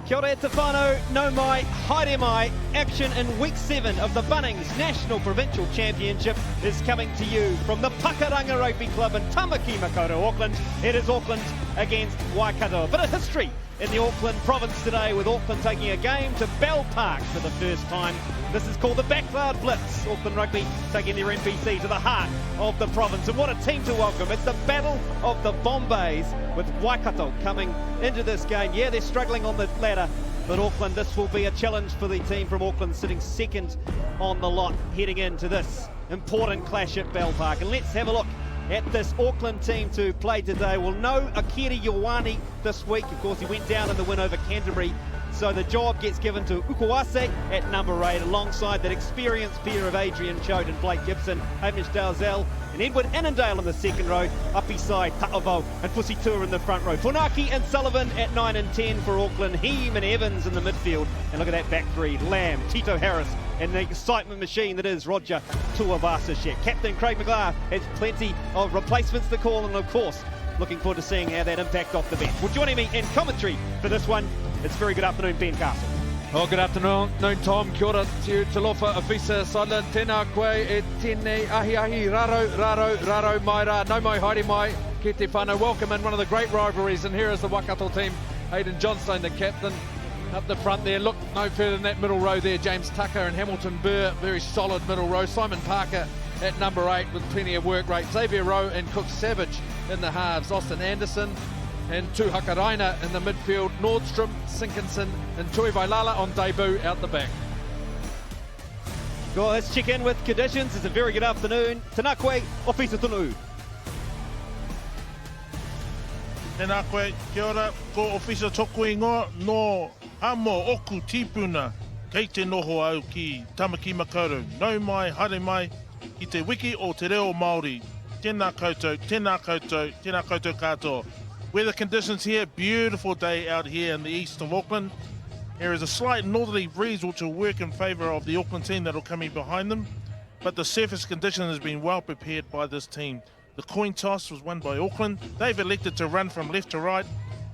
Kia ora e te whānau, no mai, haere mai. Action in week 7 of the Bunnings National Provincial Championship is coming to you from the Pakaranga Rugby Club in Tamaki Makaurau, Auckland. It is Auckland against Waikato. A bit of history in the Auckland province today, with Auckland taking a game to Bell Park for the first time. This is called the Backyard Blitz. Auckland Rugby taking their NPC to the heart of the province. And what a team to welcome. It's the Battle of the Bombays, with Waikato coming into this game. Yeah, they're struggling on the ladder, but Auckland, this will be a challenge for the team from Auckland, sitting second on the lot, heading into this important clash at Bell Park. And let's have a look at this Auckland team to play today. Well, no Akira Ioane this week. Of course, he went down in the win over Canterbury. So the job gets given to Ukuase at number 8, alongside that experienced pair of Adrian Choate and Blake Gibson, Hamish Dalzell and Edward Annandale in the second row, up beside Ta'avo and Fusitua in the front row. Funaki and Sullivan at 9 and 10 for Auckland, Heem and Evans in the midfield. And look at that back three, Lamb, Tito Harris and the excitement machine that is Roger Tuivasa-Sheck. Captain Craig McGrath has plenty of replacements to call, and of course, looking forward to seeing how that impact off the bench. Well, joining me in commentary for this one, it's very good afternoon, Ben Castle. Oh, good afternoon, Tom. Kia ora te lofa awhisa sala tēnā koe e tēnei ahi raro mai rā, no mai haere mai ki te whānau. Welcome in one of the great rivalries, and here is the Waikato team. Hayden Johnstone, the captain, up the front there. Look no further than that middle row there. James Tucker and Hamilton Burr, very solid middle row. Simon Parker at number 8 with plenty of work rate. Xavier Rowe and Cook Savage in the halves. Austin Anderson and Tuhakaraina in the midfield. Nordstrom, Sinkinson and Tui Vailala on debut out the back. Well, let's check in with conditions. It's a very good afternoon. Tēnā koe, Ofisa Tunu. Tēnā koe, kia ora, ko Ofisa toku ingoa no amo oku tīpuna kei te noho au ki Tamaki Makaurau. Nau mai, haere mai, ki te wiki o te reo Māori. Tēnā koutou, tēnā koutou, tēnā koutou katoa. Weather conditions here, beautiful day out here in the east of Auckland. There is a slight northerly breeze which will work in favour of the Auckland team that will come in behind them. But the surface condition has been well prepared by this team. The coin toss was won by Auckland. They've elected to run from left to right,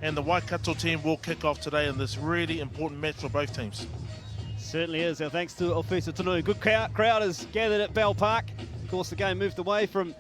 and the Waikato team will kick off today in this really important match for both teams. Certainly is. Our thanks to Ofisa Tunu. Good crowd is gathered at Bell Park. Of course, the game moved away from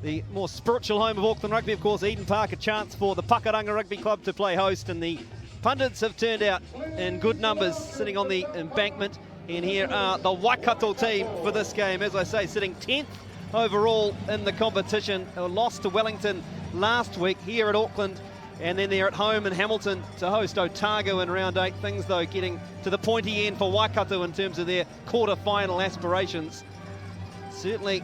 the more spiritual home of Auckland Rugby, of course, Eden Park, a chance for the Pakaranga Rugby Club to play host, and the pundits have turned out in good numbers, sitting on the embankment. And here are the Waikato team for this game, as I say, sitting 10th overall in the competition. A loss to Wellington last week here at Auckland, and then they're at home in Hamilton to host Otago in round 8. Things, though, getting to the pointy end for Waikato in terms of their quarter-final aspirations. Certainly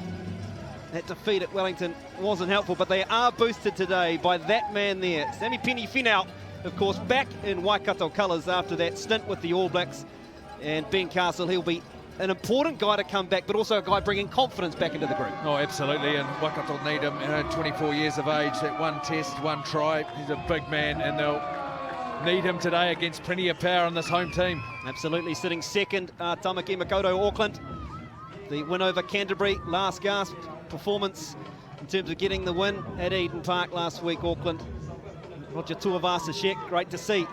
that defeat at Wellington wasn't helpful, but they are boosted today by that man there. Sammy Penny-Finau, of course, back in Waikato colours after that stint with the All Blacks. And Ben Castle, he'll be an important guy to come back, but also a guy bringing confidence back into the group. Oh, absolutely, and Waikato need him. 24 years of age, that one test, one try. He's a big man, and they'll need him today against plenty of power on this home team. Absolutely, sitting second, Tamaki Makaurau, Auckland. The win over Canterbury, last gasp performance in terms of getting the win at Eden Park last week, Auckland. Roger Tuivasa-Sheck, great to see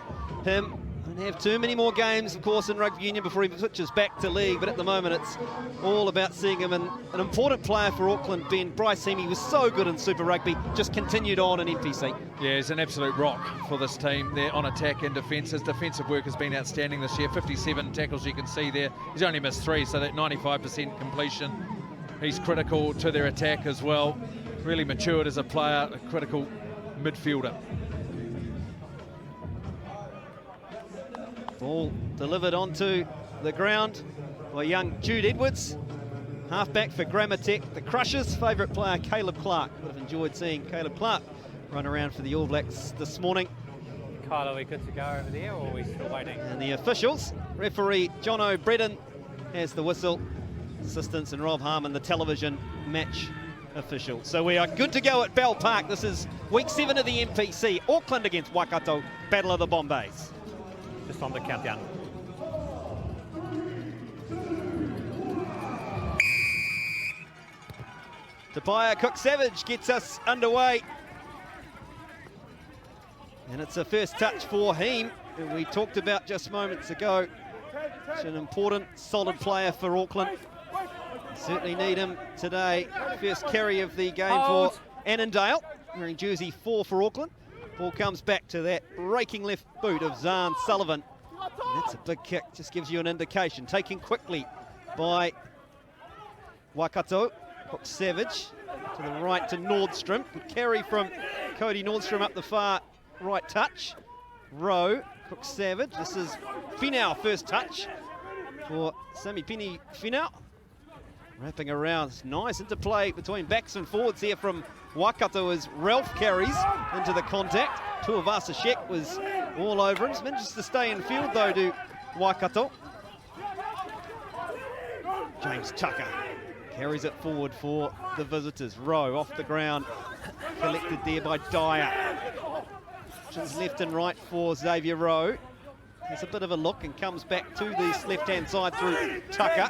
him. Don't have too many more games, of course, in rugby union before he switches back to league, but at the moment it's all about seeing him. And an important player for Auckland, Ben, Bryce Heaney, was so good in Super Rugby, just continued on in NPC. Yeah, he's an absolute rock for this team. They're on attack and defence. His defensive work has been outstanding this year. 57 tackles you can see there. He's only missed 3, so that 95% completion. He's critical to their attack as well. Really matured as a player, a critical midfielder. Ball delivered onto the ground by young Jude Edwards. Halfback for Grammatech. The Crushers' favourite player, Caleb Clark. Would have enjoyed seeing Caleb Clark run around for the All Blacks this morning. Kyle, are we good to go over there, or are we still waiting? And the officials, referee John O'Bredden has the whistle. Assistants and Rob Harmon, the television match official. So we are good to go at Bell Park. This is week 7 of the NPC. Auckland against Waikato, Battle of the Bombays. Just on the countdown. Tobiah Cook-Savage gets us underway. And it's a first touch for Heem. who we talked about just moments ago. It's an important, solid player for Auckland. Certainly need him today. First carry of the game for Annandale, wearing jersey 4 for Auckland. Ball comes back to that raking left boot of Zahn Sullivan. And that's a big kick, just gives you an indication. Taken quickly by Waikato. Cook Savage to the right to Nordstrom. Good carry from Cody Nordstrom up the far right touch. Rowe, Cook Savage. This is Finau, first touch for Samipini Finau. Wrapping around, nice interplay between backs and forwards here from Waikato as Ralph carries into the contact. Tuivasa-Sheck was all over him. He's managed to stay in field though to Waikato. James Tucker carries it forward for the visitors. Rowe off the ground, collected there by Dyer. Options left and right for Xavier Rowe. Has a bit of a look and comes back to this left-hand side through Tucker.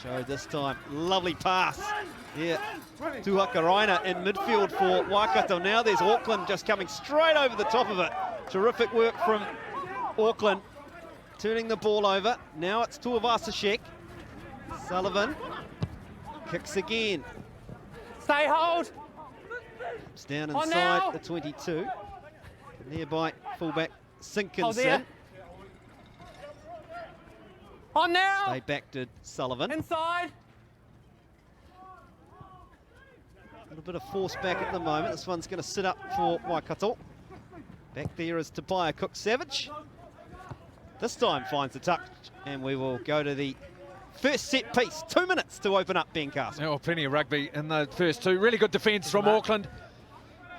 Showed this time, lovely pass. Yeah, Tuhakaraina in midfield for Waikato. Now there's Auckland just coming straight over the top of it. Terrific work from Auckland, turning the ball over. Now it's Tuivasa-Sheck. Sullivan kicks again. Stay hold. It's down inside the 22. Nearby fullback Sinkinson. On now. Stay back to Sullivan. Inside. A little bit of force back at the moment. This one's going to sit up for Waikato. Back there is Tobiah Cook-Savage. This time finds the touch, and we will go to the first set piece. 2 minutes to open up Ben Castle. Oh, plenty of rugby in the first two. Really good defence from Auckland.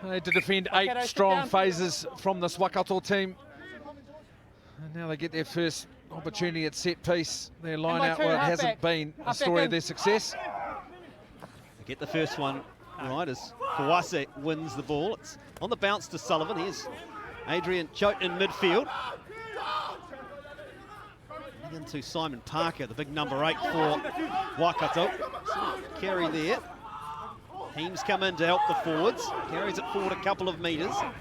They had to defend 8 strong phases from this Waikato team. And now they get their first opportunity at set piece. Their line out, well, it hasn't been a story of their success. They get the first one right as Kawase wins the ball. It's on the bounce to Sullivan. Here's Adrian Choate in midfield. Into Simon Parker, the big number 8 for Waikato. Carry there. Teams come in to help the forwards. Carries it forward a couple of metres. And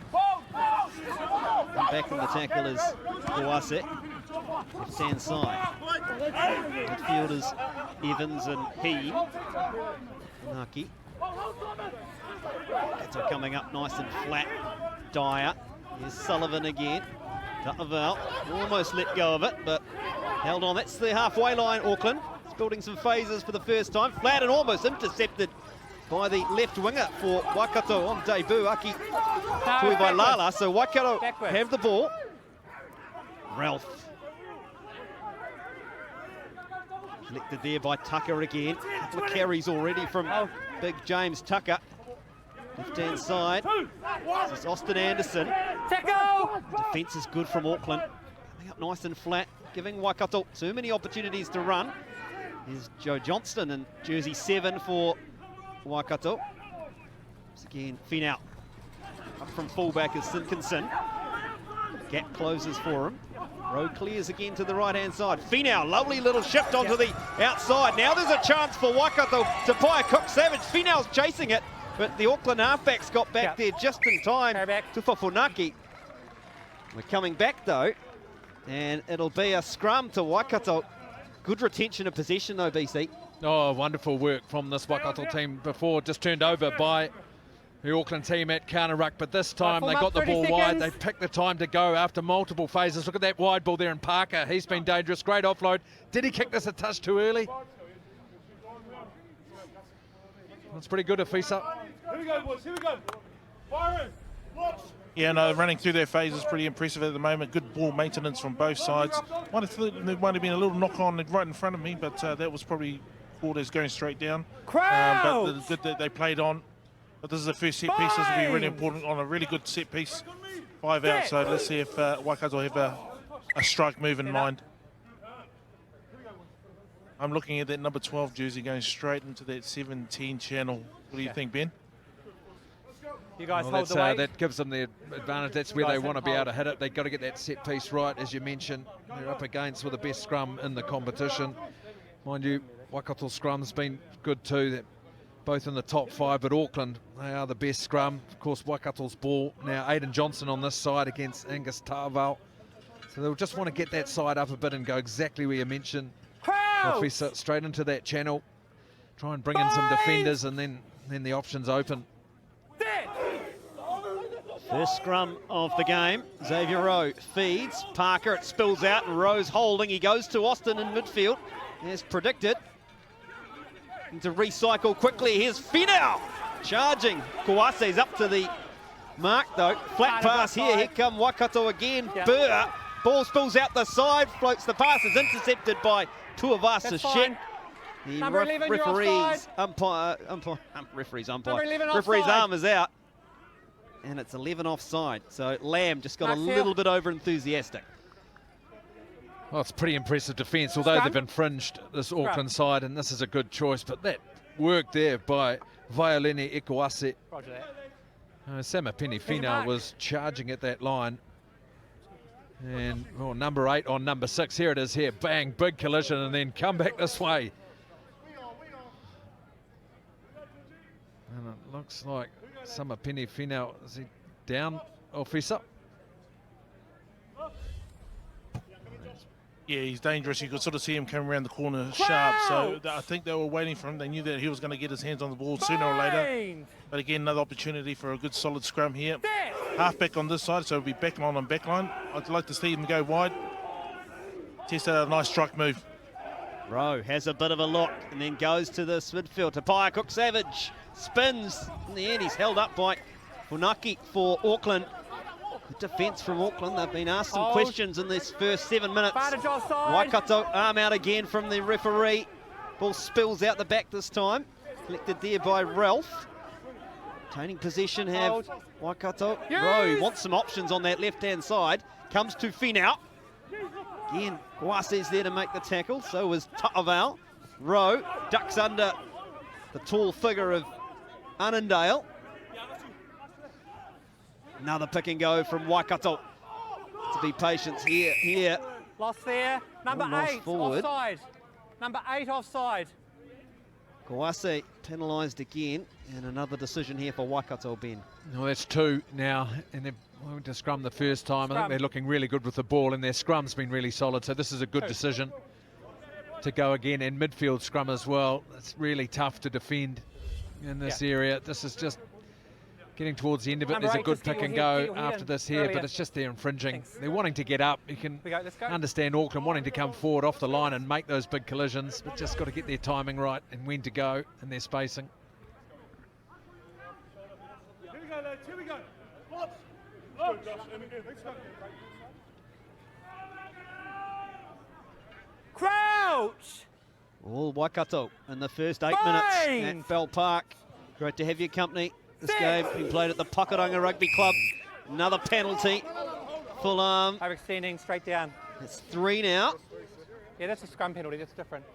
back in the tackle is Kawase. Left-hand side. Midfielders Evans and He. Naki. Waikato coming up nice and flat. Dyer. Here's Sullivan again. Dutterville almost let go of it, but held on. That's the halfway line, Auckland. It's building some phases for the first time. Flat and almost intercepted by the left winger for Waikato on debut, Aki Tuivailala. So Waikato have the ball. Ralph. Collected there by Tucker again. A couple of carries already from big James Tucker. Left-hand side. This is Austin Anderson. Defence is good from Auckland. Coming up nice and flat, giving Waikato too many opportunities to run. Here's Joe Johnston in jersey 7 for Waikato. Once again, Finau. Up from fullback is Sinkinson. Gap closes for him. Road clears again to the right-hand side. Finau, lovely little shift onto the outside. Now there's a chance for Waikato to buy a Cook-Savage. Finau's chasing it, but the Auckland halfbacks got back there just in time to Fafunaki. We're coming back though, and it'll be a scrum to Waikato. Good retention of possession though, BC. Oh, wonderful work from this Waikato team before, just turned over by the Auckland team at counter ruck, but this time they got the ball wide. They picked the time to go after multiple phases. Look at that wide ball there in Parker. He's been dangerous, great offload. Did he kick this a touch too early? That's pretty good, Afisa. Here we go, boys, here we go. Byron, watch. Yeah, no, running through their phase is pretty impressive at the moment. Good ball maintenance from both sides. There might have been a little knock on right in front of me, but that was probably called as going straight down. But good that they played on. But this is the first set piece. This will be really important on a really good set piece. 5 out, so let's see if Waikato have a strike move in mind. I'm looking at that number 12 jersey going straight into that 17 channel. What do you think, Ben? You guys Well, hold the weight. that gives them the advantage. That's where they want to be able to hit it. They've got to get that set piece right, as you mentioned. They're up against with the best scrum in the competition. Mind you, Waikato scrum's been good too. That both in the top 5, but Auckland, they are the best scrum. Of course, Waikato's ball. Now Aidan Johnson on this side against Angus Ta'avao. So they'll just want to get that side up a bit and go exactly where you mentioned. Officer, straight into that channel. Try and bring in some defenders, and then the options open. First scrum of the game. Xavier Rowe feeds. Parker, it spills out, and Rowe's holding. He goes to Austin in midfield, as predicted. And to recycle quickly, here's Finau charging. Kawase's up to the mark though. Flat pass here. Here come Waikato again. Burr. Ball spills out the side, floats the pass, is intercepted by Tuivasa Shet. The referee's arm is out. And it's 11 offside. So Lamb just got a little bit over enthusiastic. Well, it's pretty impressive defence, although they've infringed this Auckland side, and this is a good choice. But that work there by Violini Ikuase. Samapeni Finau was charging at that line. And number 8 on number 6. Here it is here. Bang, big collision, and then come back this way. And it looks like Samapeni Finau, is he down, officer? Yeah, he's dangerous. You could sort of see him coming around the corner sharp. So I think they were waiting for him. They knew that he was going to get his hands on the ball sooner or later. But again, another opportunity for a good solid scrum here. Halfback on this side, so it'll be backline on backline. I'd like to see him go wide. Test out a nice strike move. Rowe has a bit of a look and then goes to this midfield. Tapaya Cook-Savage spins. In the end, he's held up by Funaki for Auckland. Good defence from Auckland. They've been asked some questions in this first 7 minutes. Waikato arm out again from the referee. Ball spills out the back this time. Collected there by Ralph. Retaining possession have Waikato. Rowe wants some options on that left-hand side. Comes to Finau. Again, Wase's there to make the tackle. So was Ta'avao. Rowe ducks under the tall figure of Annandale. Another pick and go from Waikato. To be patient here. Lost there. Number 8 forward. offside. Number 8 offside. Kawase penalised again, and another decision here for Waikato, Ben. No, that's 2 now, and they've went to scrum the first time. I think they're looking really good with the ball, and their scrum's been really solid, so this is a good decision to go again. And midfield scrum as well. It's really tough to defend in this area. This is just getting towards the end of it. There's a good pick and go after this here, but it's just they're infringing. They're wanting to get up. You can understand Auckland wanting to come forward off the line and make those big collisions, but just got to get their timing right and when to go and their spacing. Here we go, lads. Here we go. Crouch! All Waikato in the first 8 minutes at Bell Park. Great to have your company. This game being played at the Pakuranga Rugby Club. Another penalty. Full arm. Overextending straight down. It's 3 now. Yeah, that's a scrum penalty. That's different.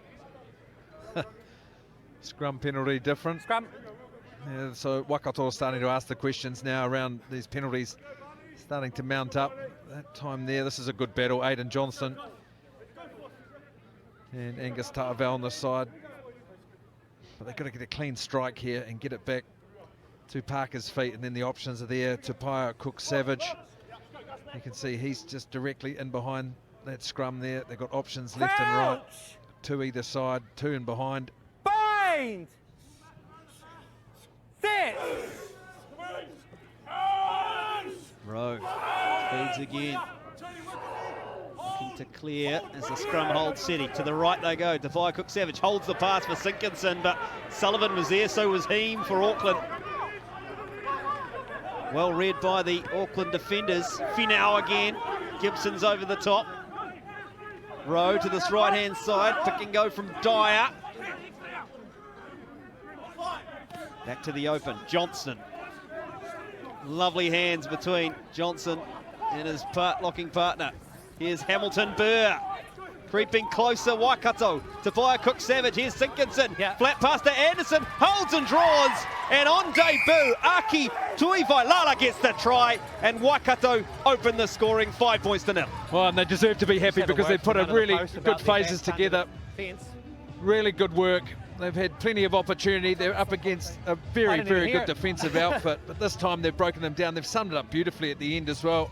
Scrum penalty different. Scrum. Yeah, so Waikato are starting to ask the questions now around these penalties. Starting to mount up. That time there, this is a good battle. Aidan Johnson and Angus Ta'avao on the side. But they've got to get a clean strike here and get it back to Parker's feet, and then the options are there. Tapaya Cook-Savage. You can see he's just directly in behind that scrum there. They've got options left and right. 2 either side, 2 in behind. Bind! Set! Rowe feeds again. Looking to clear as the scrum holds steady. To the right they go. Tapaya Cook-Savage holds the pass for Sinkinson, but Sullivan was there, so was Heem for Auckland. Well read by the Auckland defenders. Finau again. Gibson's over the top. Rowe to this right-hand side. Pick and go from Dyer. Back to the open. Johnson. Lovely hands between Johnson and his locking partner. Here's Hamilton Burr. Creeping closer, Waikato. Tapaya Cook-Savage, here's Sinkinson. Flat pass to Anderson, holds and draws. And on debut, Aki Tuivailala gets the try. And Waikato open the scoring 5 points to 0. Well, and they deserve to be happy because they put a really good phases together. Really good work. They've had plenty of opportunity. They're up against a very, very good defensive outfit, but this time they've broken them down. They've summed it up beautifully at the end as well.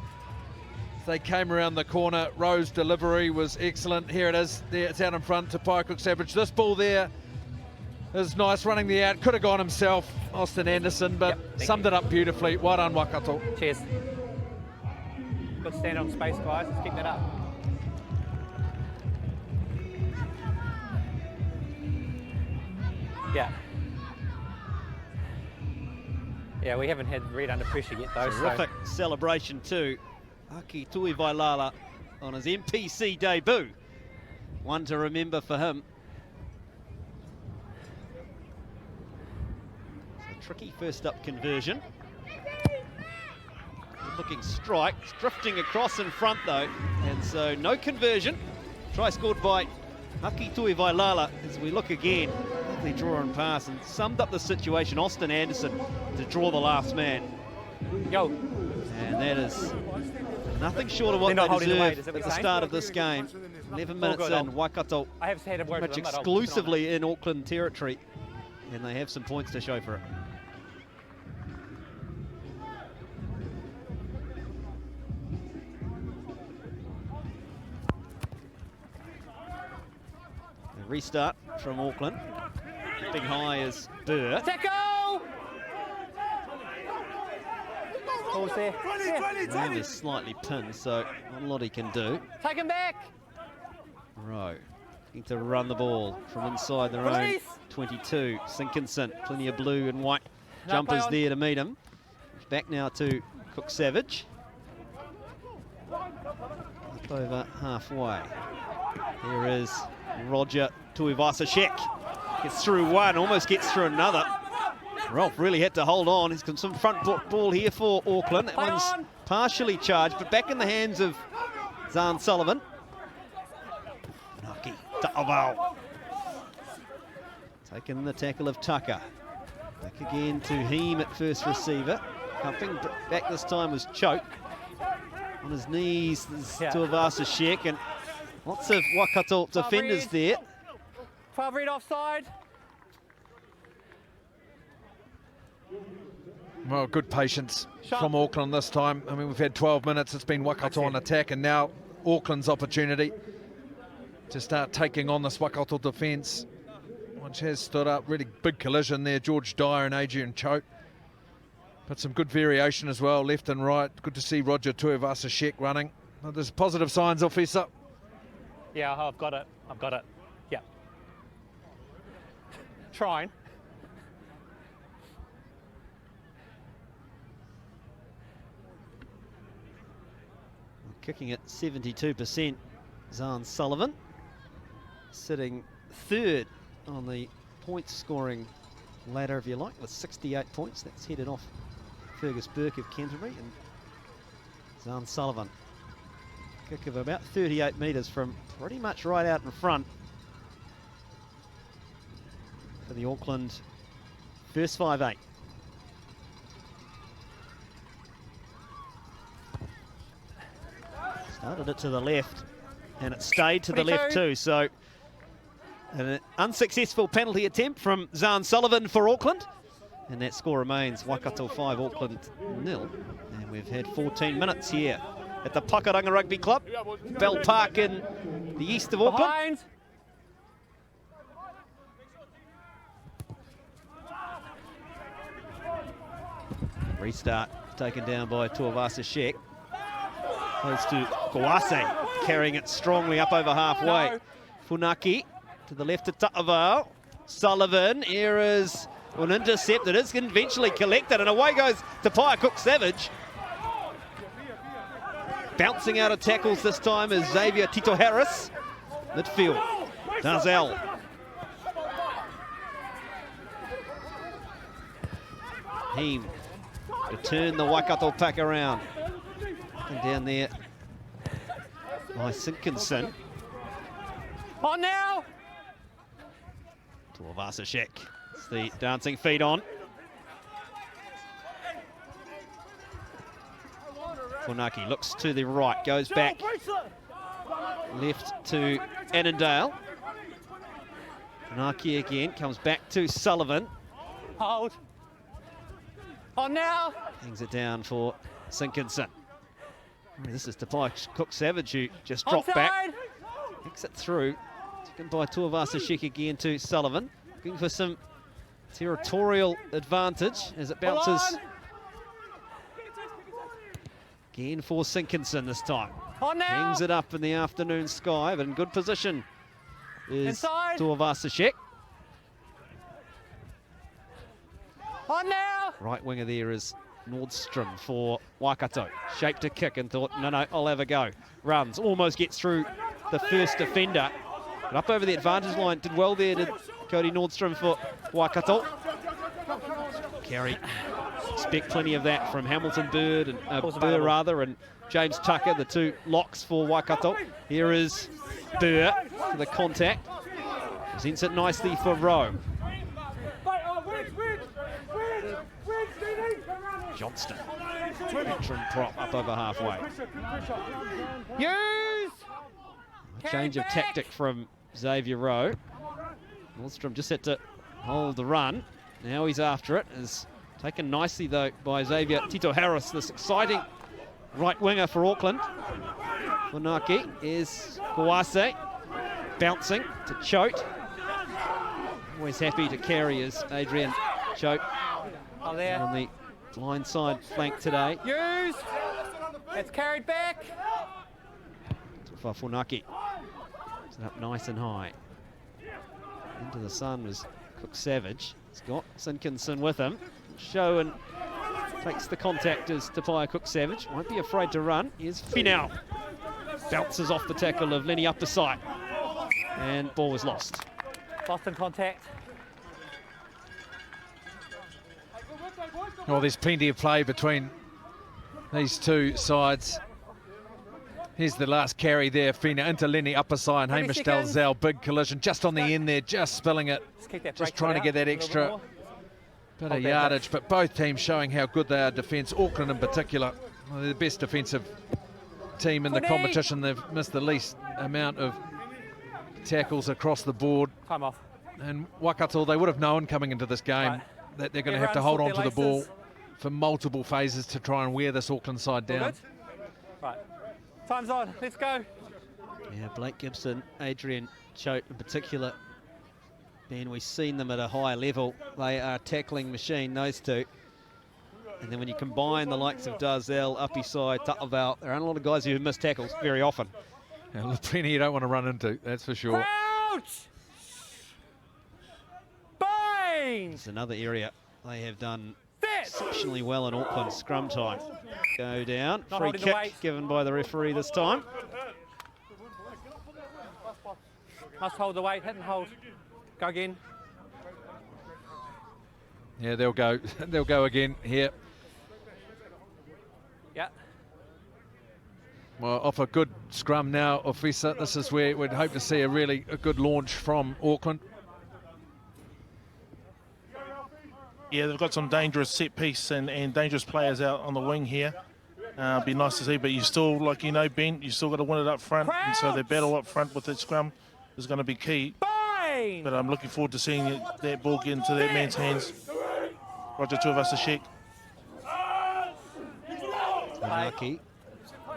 They came around the corner. Rowe's delivery was excellent. Here it is. There, it's out in front to Pia Cook-Savage. This ball there is nice, running the out. Could have gone himself, Austin Anderson, but summed it up beautifully. Well done, Waikato. Cheers. Good stand on space, guys. Let's keep that up. Yeah. Yeah, we haven't had Red under pressure yet, though. Terrific celebration too. Aki Tuivailala on his NPC debut. One to remember for him. It's a tricky first up conversion. Good looking strike. It's drifting across in front though. And so no conversion. Try scored by Aki Tuivailala as we look again. Lovely draw and pass and summed up the situation. Austin Anderson to draw the last man. Yo. And that is nothing short of what they deserved at the start of this game. 11 minutes in, Waikato I have had a word pretty much exclusively in Auckland territory, and they have some points to show for it. A restart from Auckland. Big high is Burr. Tackle! Ball's there. And is slightly pinned, so not a lot he can do. Take him back! Rowe looking to run the ball from inside their own 22. Sinkinson, plenty of blue and white jumpers there to meet him. Back now to Cook-Savage. Up over halfway. Here is Roger Tuivasa-Sheck. Gets through one, almost gets through another. Rolf really had to hold on. He's got some front ball here for Auckland. That one's partially charged, but back in the hands of Zahn Sullivan. Naki Ta'avao. Taking the tackle of Tucker. Back again to Heem at first receiver. Coming back this time was Choke. On his knees, Tuivasa-Sheck, and lots of Waikato defenders there. 12 Red offside. Well, good patience from Auckland this time. I mean, we've had 12 minutes. It's been Waikato on attack, and now Auckland's opportunity to start taking on this Waikato defence, which has stood up. Really big collision there, George Dyer and Adrian Choke. But some good variation as well, left and right. Good to see Roger Tuivasa-Sheck running. Well, there's positive signs, Officer. Yeah, I've got it. I've got it. Yeah. Trying. Kicking at 72%, Zahn Sullivan. Sitting third on the point scoring ladder, if you like, with 68 points. That's headed off Fergus Burke of Canterbury, and Zahn Sullivan. Kick of about 38 metres from pretty much right out in front for the Auckland first 5-8. Started it to the left, and it stayed to the left too, so an unsuccessful penalty attempt from Zahn Sullivan for Auckland, and that score remains Waikato 5, Auckland 0. And we've had 14 minutes here at the Pakuranga Rugby Club, Bell Park in the east of Auckland. Restart taken down by Tuivasa-Sheck. Close to Kawase, carrying it strongly up over halfway. No. Funaki to the left of Ta'avao. Sullivan, here is an intercept. It is eventually collected, and away goes to Pia Cook-Savage. Bouncing out of tackles this time is Xavier Tito Harris. Midfield, Darzel. Heem to turn the Waikato pack around. And down there by Sinkinson. On now! Tuivasa-Sheck. It's the dancing feet on. Funaki looks to the right, goes back. Left to Annandale. Funaki again, comes back to Sullivan. Hold. On now. Hangs it down for Sinkinson. This is Tapai Cook-Savage, who just dropped back. Kicks it through. Taken by Tuivasa-Sheck again to Sullivan. Looking for some territorial advantage as it bounces. Again for Sinkinson this time. On now. Hangs it up in the afternoon sky, but in good position is Inside. Tuivasa-Sheck. On now. Right winger there is Nordstrom for Waikato. Shaped a kick and thought, no, I'll have a go. Runs, almost gets through the first defender. But up over the advantage line, did well there, did Cody Nordstrom for Waikato. Carey, expect plenty of that from Hamilton Burr and James Tucker, the two locks for Waikato. Here is Burr for the contact. Presents it nicely for Rowe. Johnston, veteran prop up over halfway. Use. Change of tactic from Xavier Rowe. Nordstrom just had to hold the run. Now he's after it. Is taken nicely though by Xavier Tito Harris, this exciting right winger for Auckland. Funaki is Kawase, bouncing to Choate. Always happy to carry is Adrian Choate Oh, there. on the blindside flank today. Use. It's carried back. For Funaki. Set up nice and high. Into the sun was Cook-Savage. He's got Sinkinson with him. Show takes the contact as Tapai Cook-Savage. Won't be afraid to run. Here's Finau. Bounces off the tackle of Lenny Upperside. And ball was lost. Lost in contact. Well, there's plenty of play between these two sides. Here's the last carry there. Fina into Lenny Upperside and Hamish Dalzell. Big collision just on the end there, just spilling it. Just trying to get that extra bit of yardage. But both teams showing how good they are defence. Auckland in particular, well, they're the best defensive team in the competition. They've missed the least amount of tackles across the board. Time off. And Waikato, they would have known coming into this game that they're going to have to hold on to the ball for multiple phases to try and wear this Auckland side down. Right. Time's on. Let's go. Yeah, Blake Gibson, Adrian Choate in particular. Man, we've seen them at a high level. They are a tackling machine, those two. And then when you combine the likes of Dalzell, Upperside, Ta'avau, there aren't a lot of guys who miss tackles very often. And plenty you don't want to run into, that's for sure. Crouch! Baines! It's another area they have done exceptionally well in Auckland scrum time. Go down, Not free holding the kick weight. given by the referee this time. Must hold the weight. Hit and hold. Go again. Yeah, they'll go. They'll go again here. Yeah. Well, off a good scrum now, Officer. This is where we'd hope to see a good launch from Auckland. Yeah, they've got some dangerous set piece and dangerous players out on the wing here. Be nice to see, but you still, like you know, Ben, you still got to win it up front. And so their battle up front with that scrum is going to be key. Baines! But I'm looking forward to seeing that ball get into that man's hands. Roger Tuivasa-Sheck. Funaki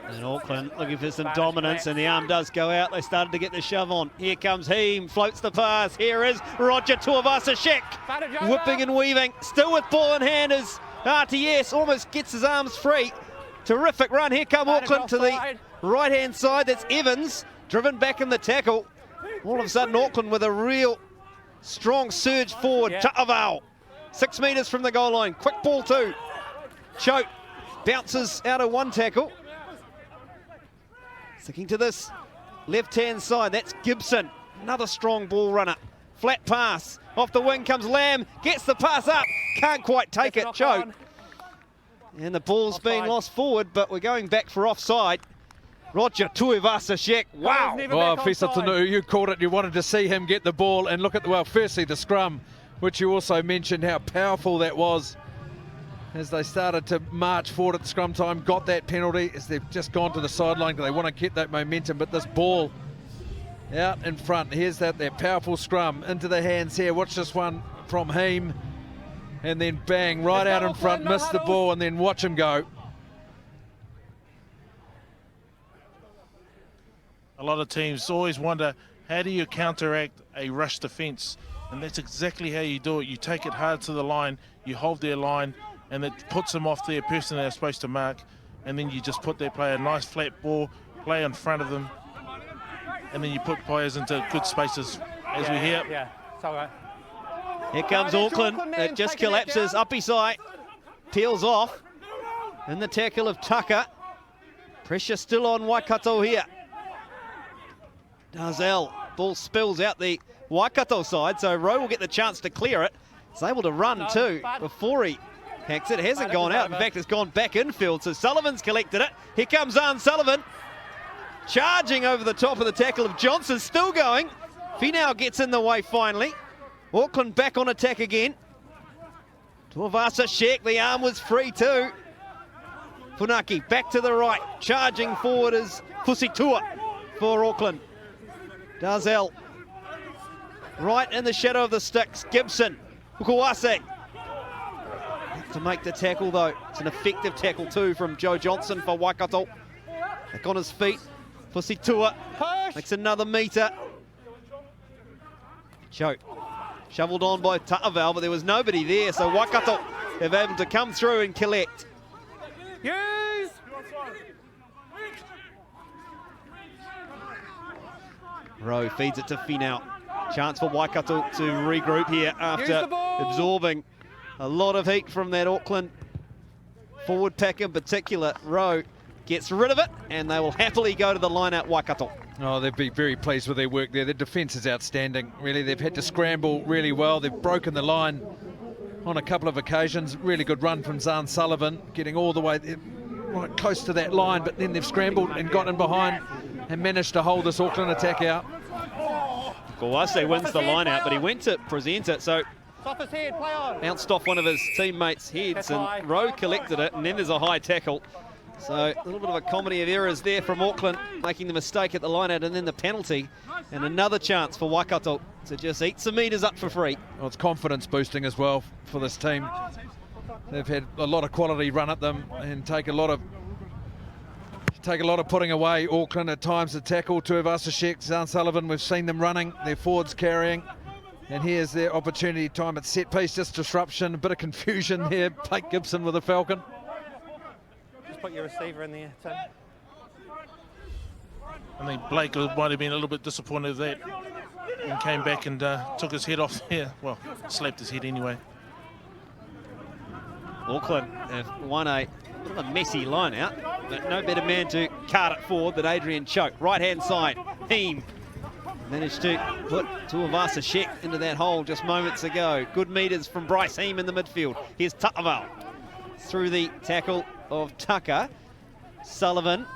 and Auckland looking for some dominance, and the arm does go out. They started to get the shove on. Here comes Heem, floats the pass. Here is Roger Tuivasa-Sheck, whipping and weaving, still with ball in hand as RTS almost gets his arms free. Terrific run. Here come Auckland to the right-hand side. That's Evans, driven back in the tackle. All of a sudden, Auckland with a real strong surge forward. Ta'avau, 6 metres from the goal line. Quick ball too. Choate bounces out of one tackle. Sticking to this left-hand side, that's Gibson. Another strong ball runner. Flat pass. Off the wing comes Lamb. Gets the pass up. Can't quite take it, Choate. And the ball's been lost forward, but we're going back for offside. Roger Tuivasa-Sheck. Wow. Well, Fesa Tunu, you called it. You wanted to see him get the ball and look at, well, firstly the scrum, which you also mentioned how powerful that was as they started to march forward at scrum time, got that penalty as they've just gone to the sideline because they want to get that momentum. But this ball out in front. Here's that powerful scrum into the hands here. Watch this one from Heem. And then bang, right out in front, missed the ball, and then watch him go. A lot of teams always wonder, how do you counteract a rush defence? And that's exactly how you do it. You take it hard to the line, you hold their line, and it puts them off their person they're supposed to mark. And then you just put their player a nice flat ball, play in front of them, and then you put players into good spaces, as we hear. Yeah, it's all right. Here comes Auckland. It just collapses. Uppy side peels off. In the tackle of Tucker. Pressure still on Waikato here. Darzell. Ball spills out the Waikato side, so Rowe will get the chance to clear it. He's able to run too before he hacks it. It hasn't gone out. In fact, it's gone back infield, so Sullivan's collected it. Here comes Arn Sullivan. Charging over the top of the tackle of Johnson. Still going. Finau gets in the way finally. Auckland back on attack again. Tuivasa Shek, the arm was free too. Funaki back to the right. Charging forward is Fusitua for Auckland. Darzell. Right in the shadow of the sticks. Gibson. Ukuase. To make the tackle though. It's an effective tackle too from Joe Johnson for Waikato. Back on his feet. Fusitua makes another metre. Choke. Shoveled on by Ta'aval, but there was nobody there, so Waikato have able to come through and collect. Use! Rowe feeds it to Finau. Chance for Waikato to regroup here after absorbing a lot of heat from that Auckland forward pack in particular. Rowe gets rid of it, and they will happily go to the line out Waikato. Oh, they'd be very pleased with their work there. Their defence is outstanding, really. They've had to scramble really well. They've broken the line on a couple of occasions. Really good run from Zahn Sullivan, getting all the way right close to that line, but then they've scrambled and got in behind and managed to hold this Auckland attack out. Kawase wins the line out, but he went to present it, so Off his head, play on. bounced off one of his teammates' heads, and Rowe collected it, and then there's a high tackle. So a little bit of a comedy of errors there from Auckland, making the mistake at the line-out and then the penalty. And another chance for Waikato to just eat some metres up for free. Well, it's confidence boosting as well for this team. They've had a lot of quality run at them and take a lot of putting away. Auckland at times to tackle. Tuivasa Shek, Zahn Sullivan, we've seen them running, their forwards carrying. And here's their opportunity time at set piece, just disruption, a bit of confusion here. Blake Gibson with a Falcon. Put your receiver in there, Tim. I think Blake might have been a little bit disappointed with that and came back and took his head off there. Well, slapped his head anyway. Auckland have won a bit of a messy line out, but no better man to cart it forward than Adrian Choke. Right-hand side, Heem managed to put Tuivasa Shek into that hole just moments ago. Good metres from Bryce Heem in the midfield. Here's Ta'aval through the tackle of Tucker. Sullivan,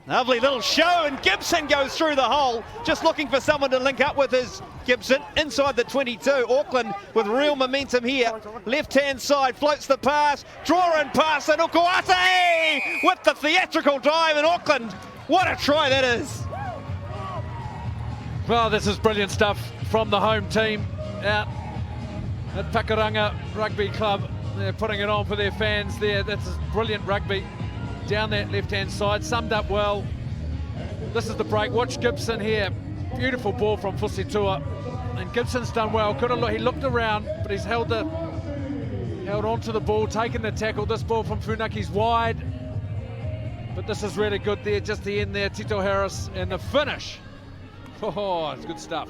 lovely little show, and Gibson goes through the hole, just looking for someone to link up with his Gibson inside the 22. Auckland with real momentum here. Left-hand side, floats the pass, draw and pass, and Ukuase with the theatrical drive in Auckland. What a try that is. Well, this is brilliant stuff from the home team out at Pakuranga Rugby Club. They're putting it on for their fans there. That's brilliant rugby down that left-hand side. Summed up well. This is the break. Watch Gibson here. Beautiful ball from Fusitua. And Gibson's done well. He looked around, but he's held onto the ball, taken the tackle. This ball from Funaki's wide. But this is really good there. Just the end there. Tito Harris and the finish. Oh, it's good stuff.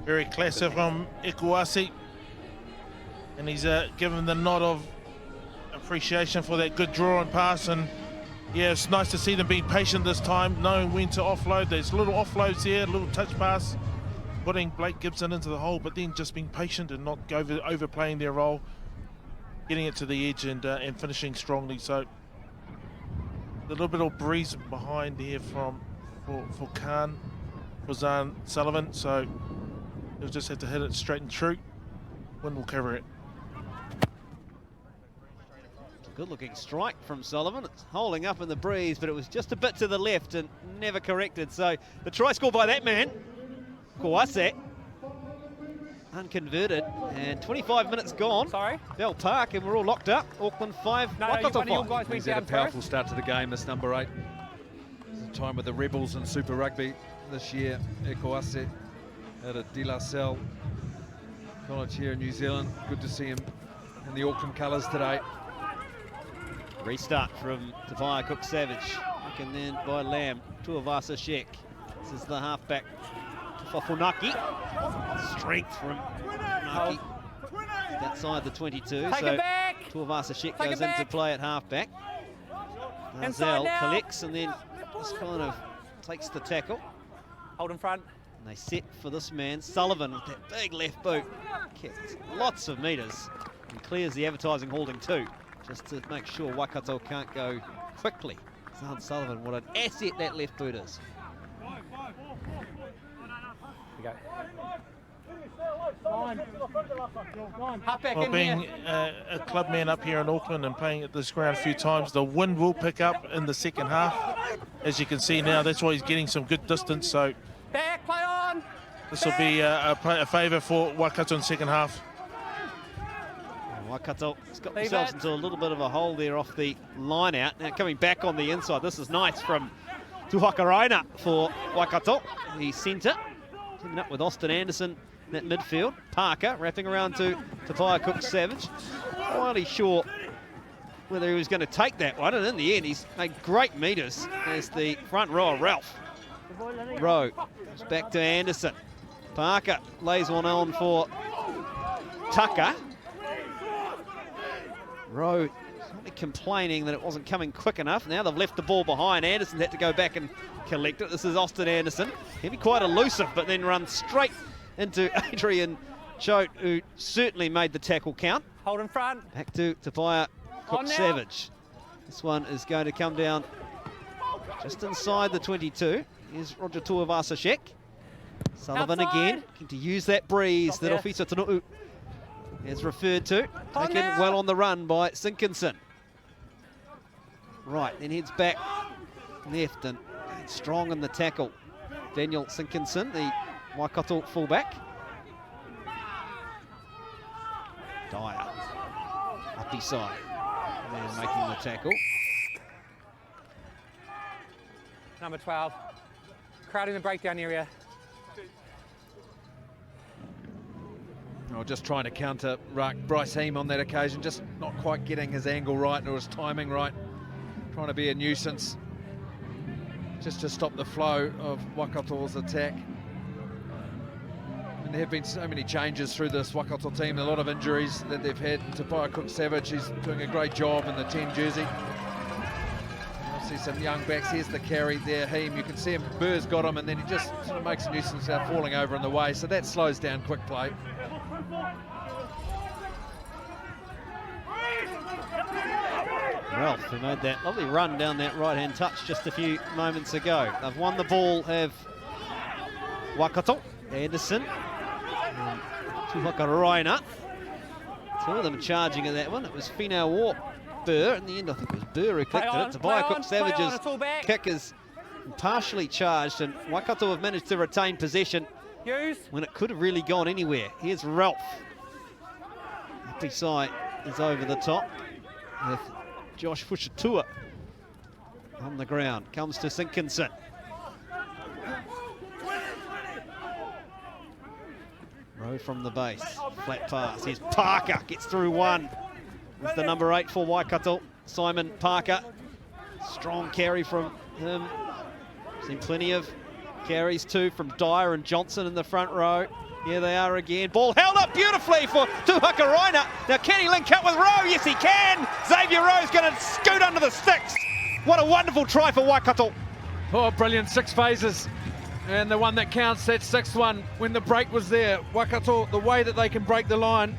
Very classic from Ikuasi, and he's given the nod of appreciation for that good draw and pass. And yeah, it's nice to see them being patient this time, knowing when to offload. There's little offloads here, little touch pass, putting Blake Gibson into the hole, but then just being patient and not overplaying their role, getting it to the edge and finishing strongly. So a little bit of breeze behind here for Khan, for Zahn Sullivan. So he'll just have to hit it straight and true. Wind will cover it. Good looking strike from Sullivan. It's holding up in the breeze, but it was just a bit to the left and never corrected. So the try scored by that man, Kawase, unconverted, and 25 minutes gone. Sorry? Bell Park, and we're all locked up. Auckland 5, No, Waikato one of you 5. guys went He's had a down powerful first. start to the game, this number 8. It's a time with the Rebels in Super Rugby this year. Ekoase out of De La Salle College here in New Zealand. Good to see him in the Auckland colours today. Restart from Tavia Cook-Savage, and then by Lamb, Tuivasa Shek. This is the halfback, Fafunaki. Strength from Funaki. Outside the 22, Take so it back. Tuivasa Shek Take it goes into back. play at halfback. Inside Marzell now. collects and then just kind of takes the tackle. Hold in front. And they set for this man, Sullivan, with that big left boot. Gets lots of metres and clears the advertising holding too, just to make sure Waikato can't go quickly. Zahn Sullivan, what an asset that left boot is. Here we go. Hop back Well, in being here. a club man up here in Auckland and playing at this ground a few times, the wind will pick up in the second half. As you can see now, that's why he's getting some good distance. So Back, play on. this will be a favour for Waikato in the second half. Waikato has got Leave themselves it. into a little bit of a hole there off the line out. Now coming back on the inside, this is nice from Tuhakaraina for Waikato. The centre, teaming up with Austin Anderson in that midfield. Parker wrapping around to Tavia Cook-Savage. Hardly sure whether he was going to take that one, and in the end he's made great metres as the front rower, Ralph. Rowe goes back to Anderson. Parker lays one on for Tucker. Rowe certainly complaining that it wasn't coming quick enough. Now they've left the ball behind. Anderson had to go back and collect it. This is Austin Anderson. He'll be quite elusive, but then runs straight into Adrian Choate, who certainly made the tackle count. Hold in front. Back to Tavia On now. Cook-Savage. This one is going to come down just inside the 22. Here's Roger Tuivasa Shek. Sullivan Outside. again, looking to use that breeze Stop that there. Ofisa Tunu'u is referred to. On Taken now. well on the run by Sinkinson. Right, then heads back left and strong in the tackle. Daniel Sinkinson, the Waikato fullback. Dyer, uppy side, and then making the tackle. Number 12. Crowding the breakdown area. Oh, just trying to counter Bryce Heem on that occasion, just not quite getting his angle right or his timing right. Trying to be a nuisance just to stop the flow of Waikato's attack. And there have been so many changes through this Waikato team, a lot of injuries that they've had. Tavia Cook-Savage, he's doing a great job in the 10 jersey. I see some young backs. Here's the carry there, Heem. You can see him, Burr's got him, and then he just sort of makes a nuisance out falling over in the way. So that slows down quick play. Ralph, who made that lovely run down that right-hand touch just a few moments ago. They've won the ball, have Waikato, Anderson, and Tuhakaraina. Two of them charging at that one. It was Finau or Burr. In the end, I think it was Burr who clicked it. Tavia Cook-Savage's kick is partially charged, and Waikato have managed to retain possession Use. when it could have really gone anywhere. Here's Ralph. Happy side is over the top with Josh Fushatua on the ground. Comes to Sinkinson. Rowe from the base. Flat pass. Here's Parker. Gets through one. It's the number 8 for Waikato, Simon Parker. Strong carry from him. Seen plenty of carries too from Dyer and Johnson in the front row. Here they are again. Ball held up beautifully for Tuhakaraina. Now can he link up with Rowe? Yes he can. Xavier Rowe's going to scoot under the sticks. What a wonderful try for Waikato. Oh, brilliant, 6 phases. And the one that counts, that 6th one, when the break was there. Waikato, the way that they can break the line,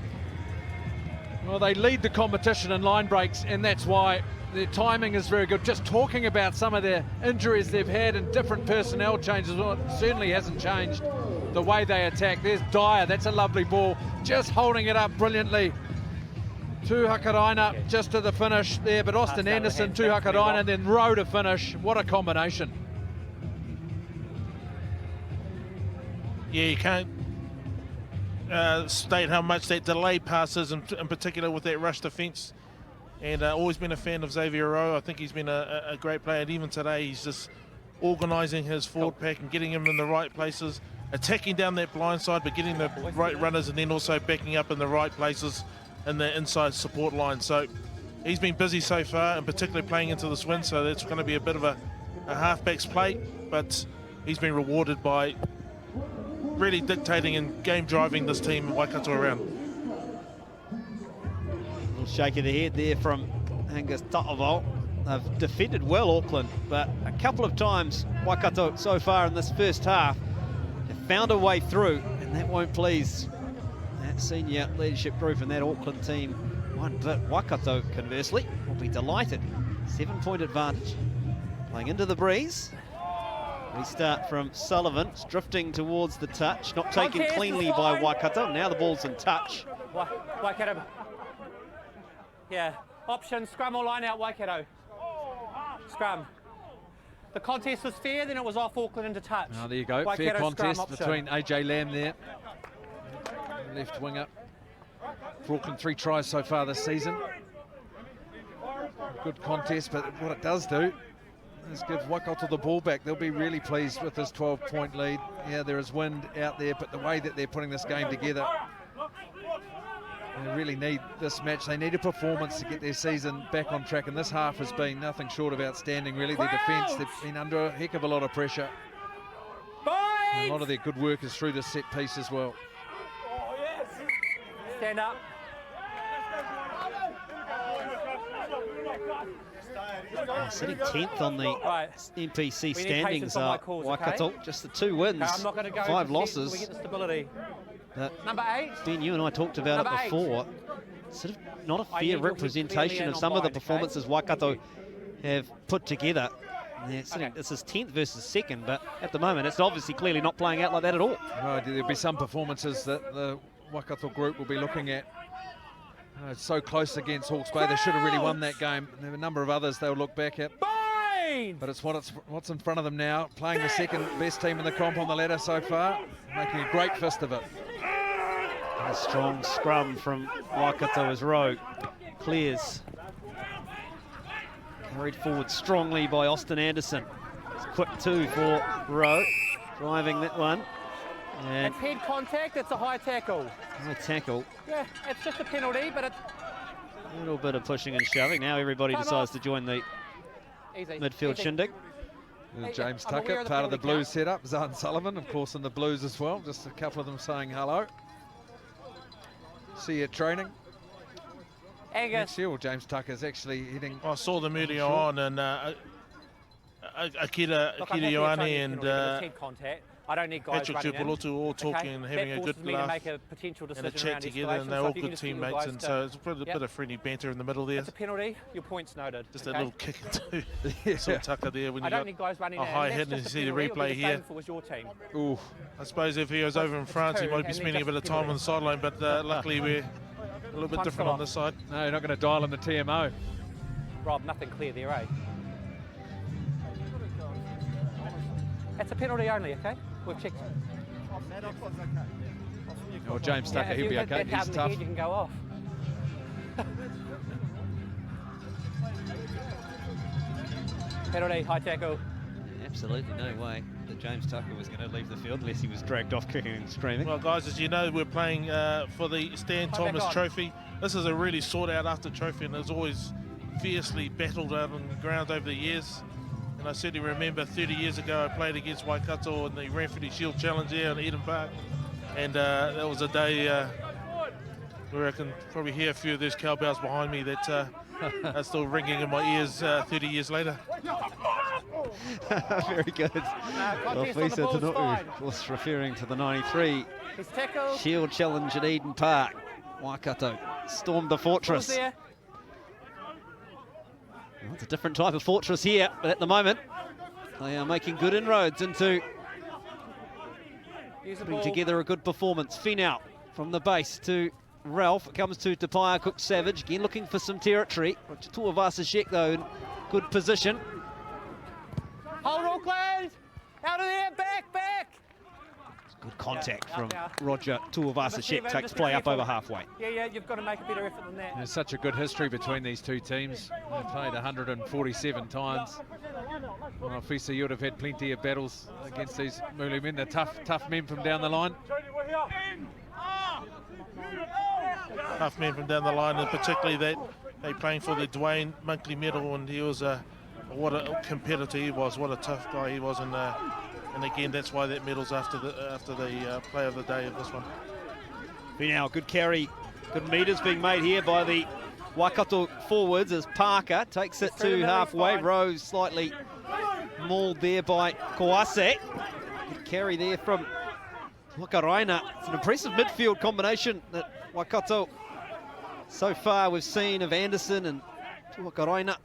well, they lead the competition in line breaks, and that's why their timing is very good. Just talking about some of their injuries they've had and different personnel changes, well, it certainly hasn't changed the way they attack. There's Dyer, that's a lovely ball, just holding it up brilliantly. Tuhakaraina just to the finish there, but Austin Anderson, Tuhakaraina, then Rowe to finish. What a combination. Yeah, you can't state how much that delay pass is, in particular with that rush defence. And always been a fan of Xavier Rowe. I think he's been a great player, and even today he's just organising his forward pack and getting him in the right places, attacking down that blind side, but getting the right runners, and then also backing up in the right places in the inside support line. So he's been busy so far, and particularly playing into this win, so that's going to be a bit of a halfback's play, but he's been rewarded by really dictating and game driving this team Waikato around. A little shake of the head there from Angus Ta'avao. They've defended well, Auckland, but a couple of times Waikato so far in this first half have found a way through, and that won't please that senior leadership group and that Auckland team one bit. Waikato, conversely, will be delighted. 7-point advantage. Playing into the breeze. Restart from Sullivan. It's drifting towards the touch. Not taken cleanly by Waikato. Now the ball's in touch. Waikato. Yeah. Option, scrum or line out, Waikato. Scrum. The contest was fair, then it was off Auckland into touch. Oh, there you go. Waikato fair contest scrum between AJ Lamb there. Left winger. For Auckland, 3 tries so far this season. Good contest, but what it does do is give Waikato the ball back. They'll be really pleased with this 12-point lead. Yeah, there is wind out there, but the way that they're putting this game together, they really need this match. They need a performance to get their season back on track, and this half has been nothing short of outstanding, really. Their defence, they've been under a heck of a lot of pressure. And a lot of their good work is through the set piece as well. Stand up. Sitting 10th on the NPC standings are calls, Waikato. okay? Just the 2 wins, I'm not going to go 5 we losses. get the stability. But Number 8. Ben, you and I talked about Number it before. Sort of not a I fair need your representation clearly of in some on of the mine, okay? performances Waikato have put together. This is 10th versus 2nd, but at the moment it's obviously clearly not playing out like that at all. Right, there'll be some performances that the Waikato group will be looking at. It's so close against Hawke's Bay. They should have really won that game. There are a number of others they'll look back at. But it's what's in front of them now. Playing the second best team in the comp on the ladder so far. Making a great fist of it. A strong scrum from Waikato as Rowe clears. Carried forward strongly by Austin Anderson. It's quick 2 for Rowe. Driving that one. And It's head contact, it's a high tackle. a tackle. Yeah, it's just a penalty, but it's A little bit of pushing and shoving. Now everybody decides to join the easy. midfield Easy. shindig. James I'm aware Tucker, of the part of the penalty Blues setup. Zahn Sullivan, of course, in the Blues as well. Just a couple of them saying hello. See you at training. Angus. Next year, well, James Tucker's actually heading. I saw them earlier on, and Akira Look, I'm happy it's Ioane only a and penalty, but it's head contact. I don't need guys Patrick running in. Tupulotu all talking and having That a good forces me to laugh make a potential and decision a chat around together, escalation. and they're So all if you good can just get your teammates, guys and to- so it's a bit of friendly banter in the middle there. It's a penalty, your point's noted. Just okay? a little kick into Yeah. saw Tucker there when I you don't got need guys running a in. high That's hit, and you just a see the penalty. It'll be replay the same here. if it was your team. Ooh, I suppose if he was over in It's France, he two, might be and spending a then bit of just time on the sideline, but luckily we're a little bit Time's different come on this side. no, you're not going to dial in the TMO. Rob, nothing clear there, eh? It's a penalty only, okay? We've checked. Or James Tucker, if he'll you be hit okay. that hard He's in the tough. head, you can go off. Penalty, high tackle. Absolutely no way that James Tucker was going to leave the field unless he was dragged off kicking and screaming. Well, guys, as you know, we're playing for the Stan Come back Thomas on. Trophy. This is a really sought-out-after trophy, and it's always fiercely battled out on the ground over the years. And I certainly remember 30 years ago, I played against Waikato in the Ranfurly Shield Challenge here in Eden Park. And that was a day where I can probably hear a few of those cowbells behind me that are still ringing in my ears 30 years later. Very good. Contest on the Fisa ball's Tanu'u, fine. of course, referring to the 93 He's tackled. Shield Challenge at Eden Park. Waikato stormed the fortress. Ball's there. Well, it's a different type of fortress here, but at the moment they are making good inroads into Use the putting ball. together a good performance. Finau from the base to Ralph. It comes to Tapaya Cook-Savage, again looking for some territory. Tuivasa-Sheck though in good position. Hold Auckland! Out of there, back! Good contact Yeah, from yeah. Roger Tuivasa-Sheck, takes Just be play up careful. over halfway. Yeah, you've got to make a better effort than that. There's such a good history between these two teams. They've played 147 times. Well, Fisa, you would have had plenty of battles against these Mulu men. They're tough men from down the line. Tough men from down the line, and particularly that they playing for the Dwayne Monkley medal, and he was what a competitor he was, what a tough guy he was, and again that's why that medal's after the play of the day of this one. Now, good carry, good metres being made here by the Waikato forwards as Parker takes it to halfway. Rose slightly mauled there by Kawase. Good carry there from Wakaraina. It's an impressive midfield combination that Waikato so far we've seen of Anderson and Wakaraina.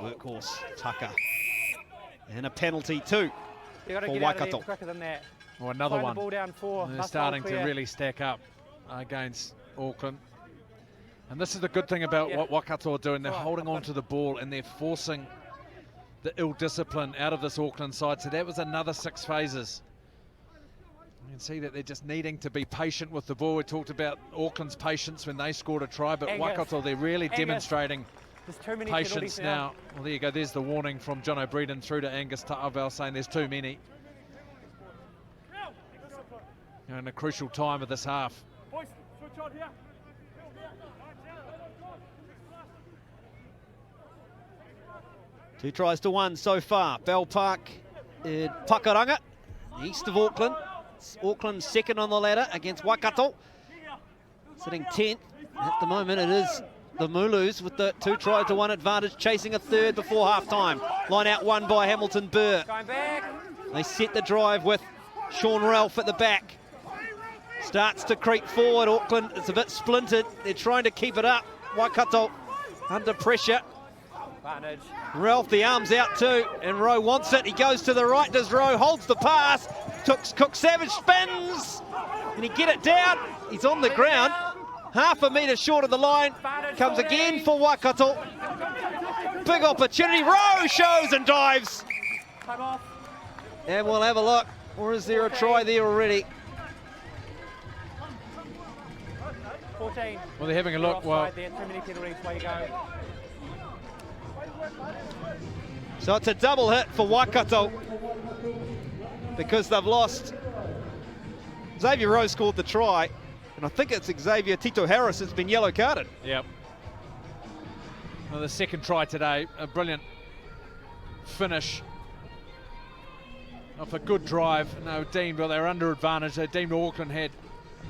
Workhorse, Tucker. And a penalty too You've got to for get out of Waikato. there quicker than that. Or another Find one. the ball down 4. They're Must starting hold to clear. really stack up against Auckland. And this is the good thing about what Waikato are doing. They're holding on to the ball and they're forcing the ill discipline out of this Auckland side. So that was another 6 phases. You can see that they're just needing to be patient with the ball. We talked about Auckland's patience when they scored a try, but Waikato, they're really demonstrating There's too many patience penalties now. Well, there you go. There's the warning from John O'Brien through to Angus Ta'avel saying there's too many. In a crucial time of this half. Boys, switch on here. 2 tries to 1 so far. Bell Park in Pakuranga, east of Auckland. It's Auckland second on the ladder against Waikato, sitting 10th. At the moment it is the Mulus with the 2 tries to 1 advantage, chasing a third before half-time. Line out won by Hamilton Burr. Going back. They set the drive with Sean Ralph at the back. Starts to creep forward. Auckland is a bit splintered. They're trying to keep it up. Waikato under pressure. Advantage. Ralph, the arms out too, and Rowe wants it. He goes to the right, does Rowe, holds the pass. Cook-Savage spins. Can he get it down? He's on the ground. Half a metre short of the line. Comes again for Waikato. Big opportunity. Rowe shows and dives. Time off. And we'll have a look. Or is there a try there already? 14. Well, they're having a look. Well, There. Too many penalties. Way you go. So it's a double hit for Waikato because they've lost. Xavier Rowe scored the try, and I think it's Xavier Tito Harris that's been yellow carded. yep. Well, the second try today, a brilliant finish off a good drive. No, deemed, well, they were under advantage. They deemed Auckland had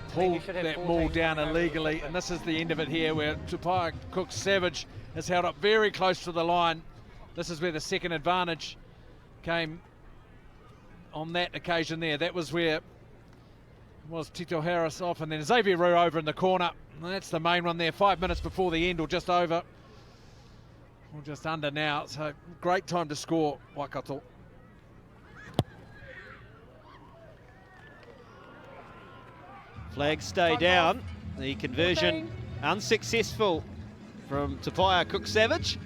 pulled should have that 14 ball down coming over illegally, Auckland. and this is the end of it here where Tapaya Cook-Savage is held up very close to the line. This is where the second advantage came on that occasion there. That was where was Tito Harris off, and then Xavier Rowe over in the corner. And that's the main one there, 5 minutes before the end, or just over. Or just under now, so great time to score, Waikato. Flags stay down. The conversion unsuccessful from Tapaya Cook-Savage.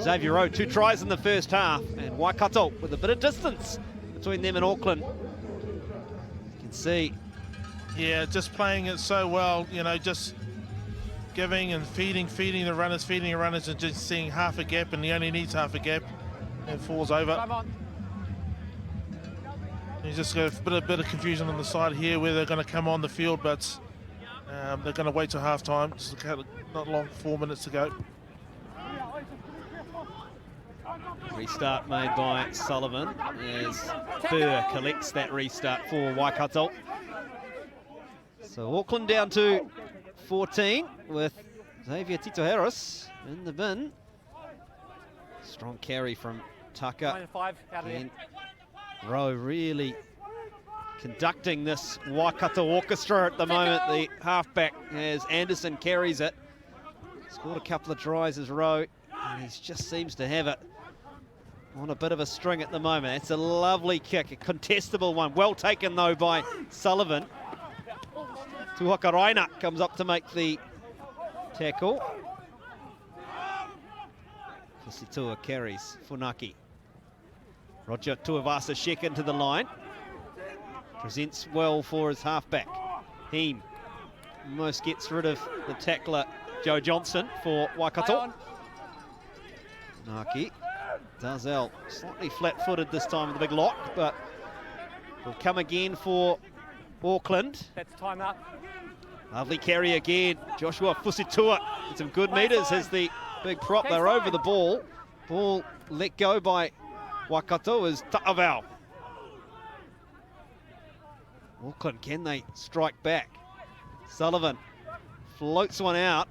Xavier Rowe, 2 tries in the first half, and Waikato with a bit of distance between them and Auckland. You can see. Yeah, just playing it so well, you know, just giving and feeding the runners, and just seeing half a gap, and he only needs half a gap and falls over. Come on. He's just got a bit of confusion on the side here where they're going to come on the field, but they're going to wait till half time. Just not long, 4 minutes to go. Restart made by Sullivan as Burr collects that restart for Waikato. So Auckland down to 14 with Xavier Tito Harris in the bin. Strong carry from Tucker. 9-5 out of there. And Rowe really conducting this Waikato orchestra at the moment. The halfback as Anderson carries it. Scored a couple of tries as Rowe, and he just seems to have it on a bit of a string at the moment. It's a lovely kick, a contestable one. Well taken though by Sullivan. Tuhakaraina comes up to make the tackle. Fusitu'a carries Funaki. Roger Tuivasa-Sheck into the line. Presents well for his halfback. Heem almost gets rid of the tackler, Joe Johnson, for Waikato. Naki does out. Slightly flat-footed this time with the big lock, but will come again for Auckland. That's time up. Lovely carry again. Joshua Fusitu'a with some good metres as the big prop. They're over the ball. Ball let go by Waikato is Ta'avau. Auckland, can they strike back? Sullivan floats one out.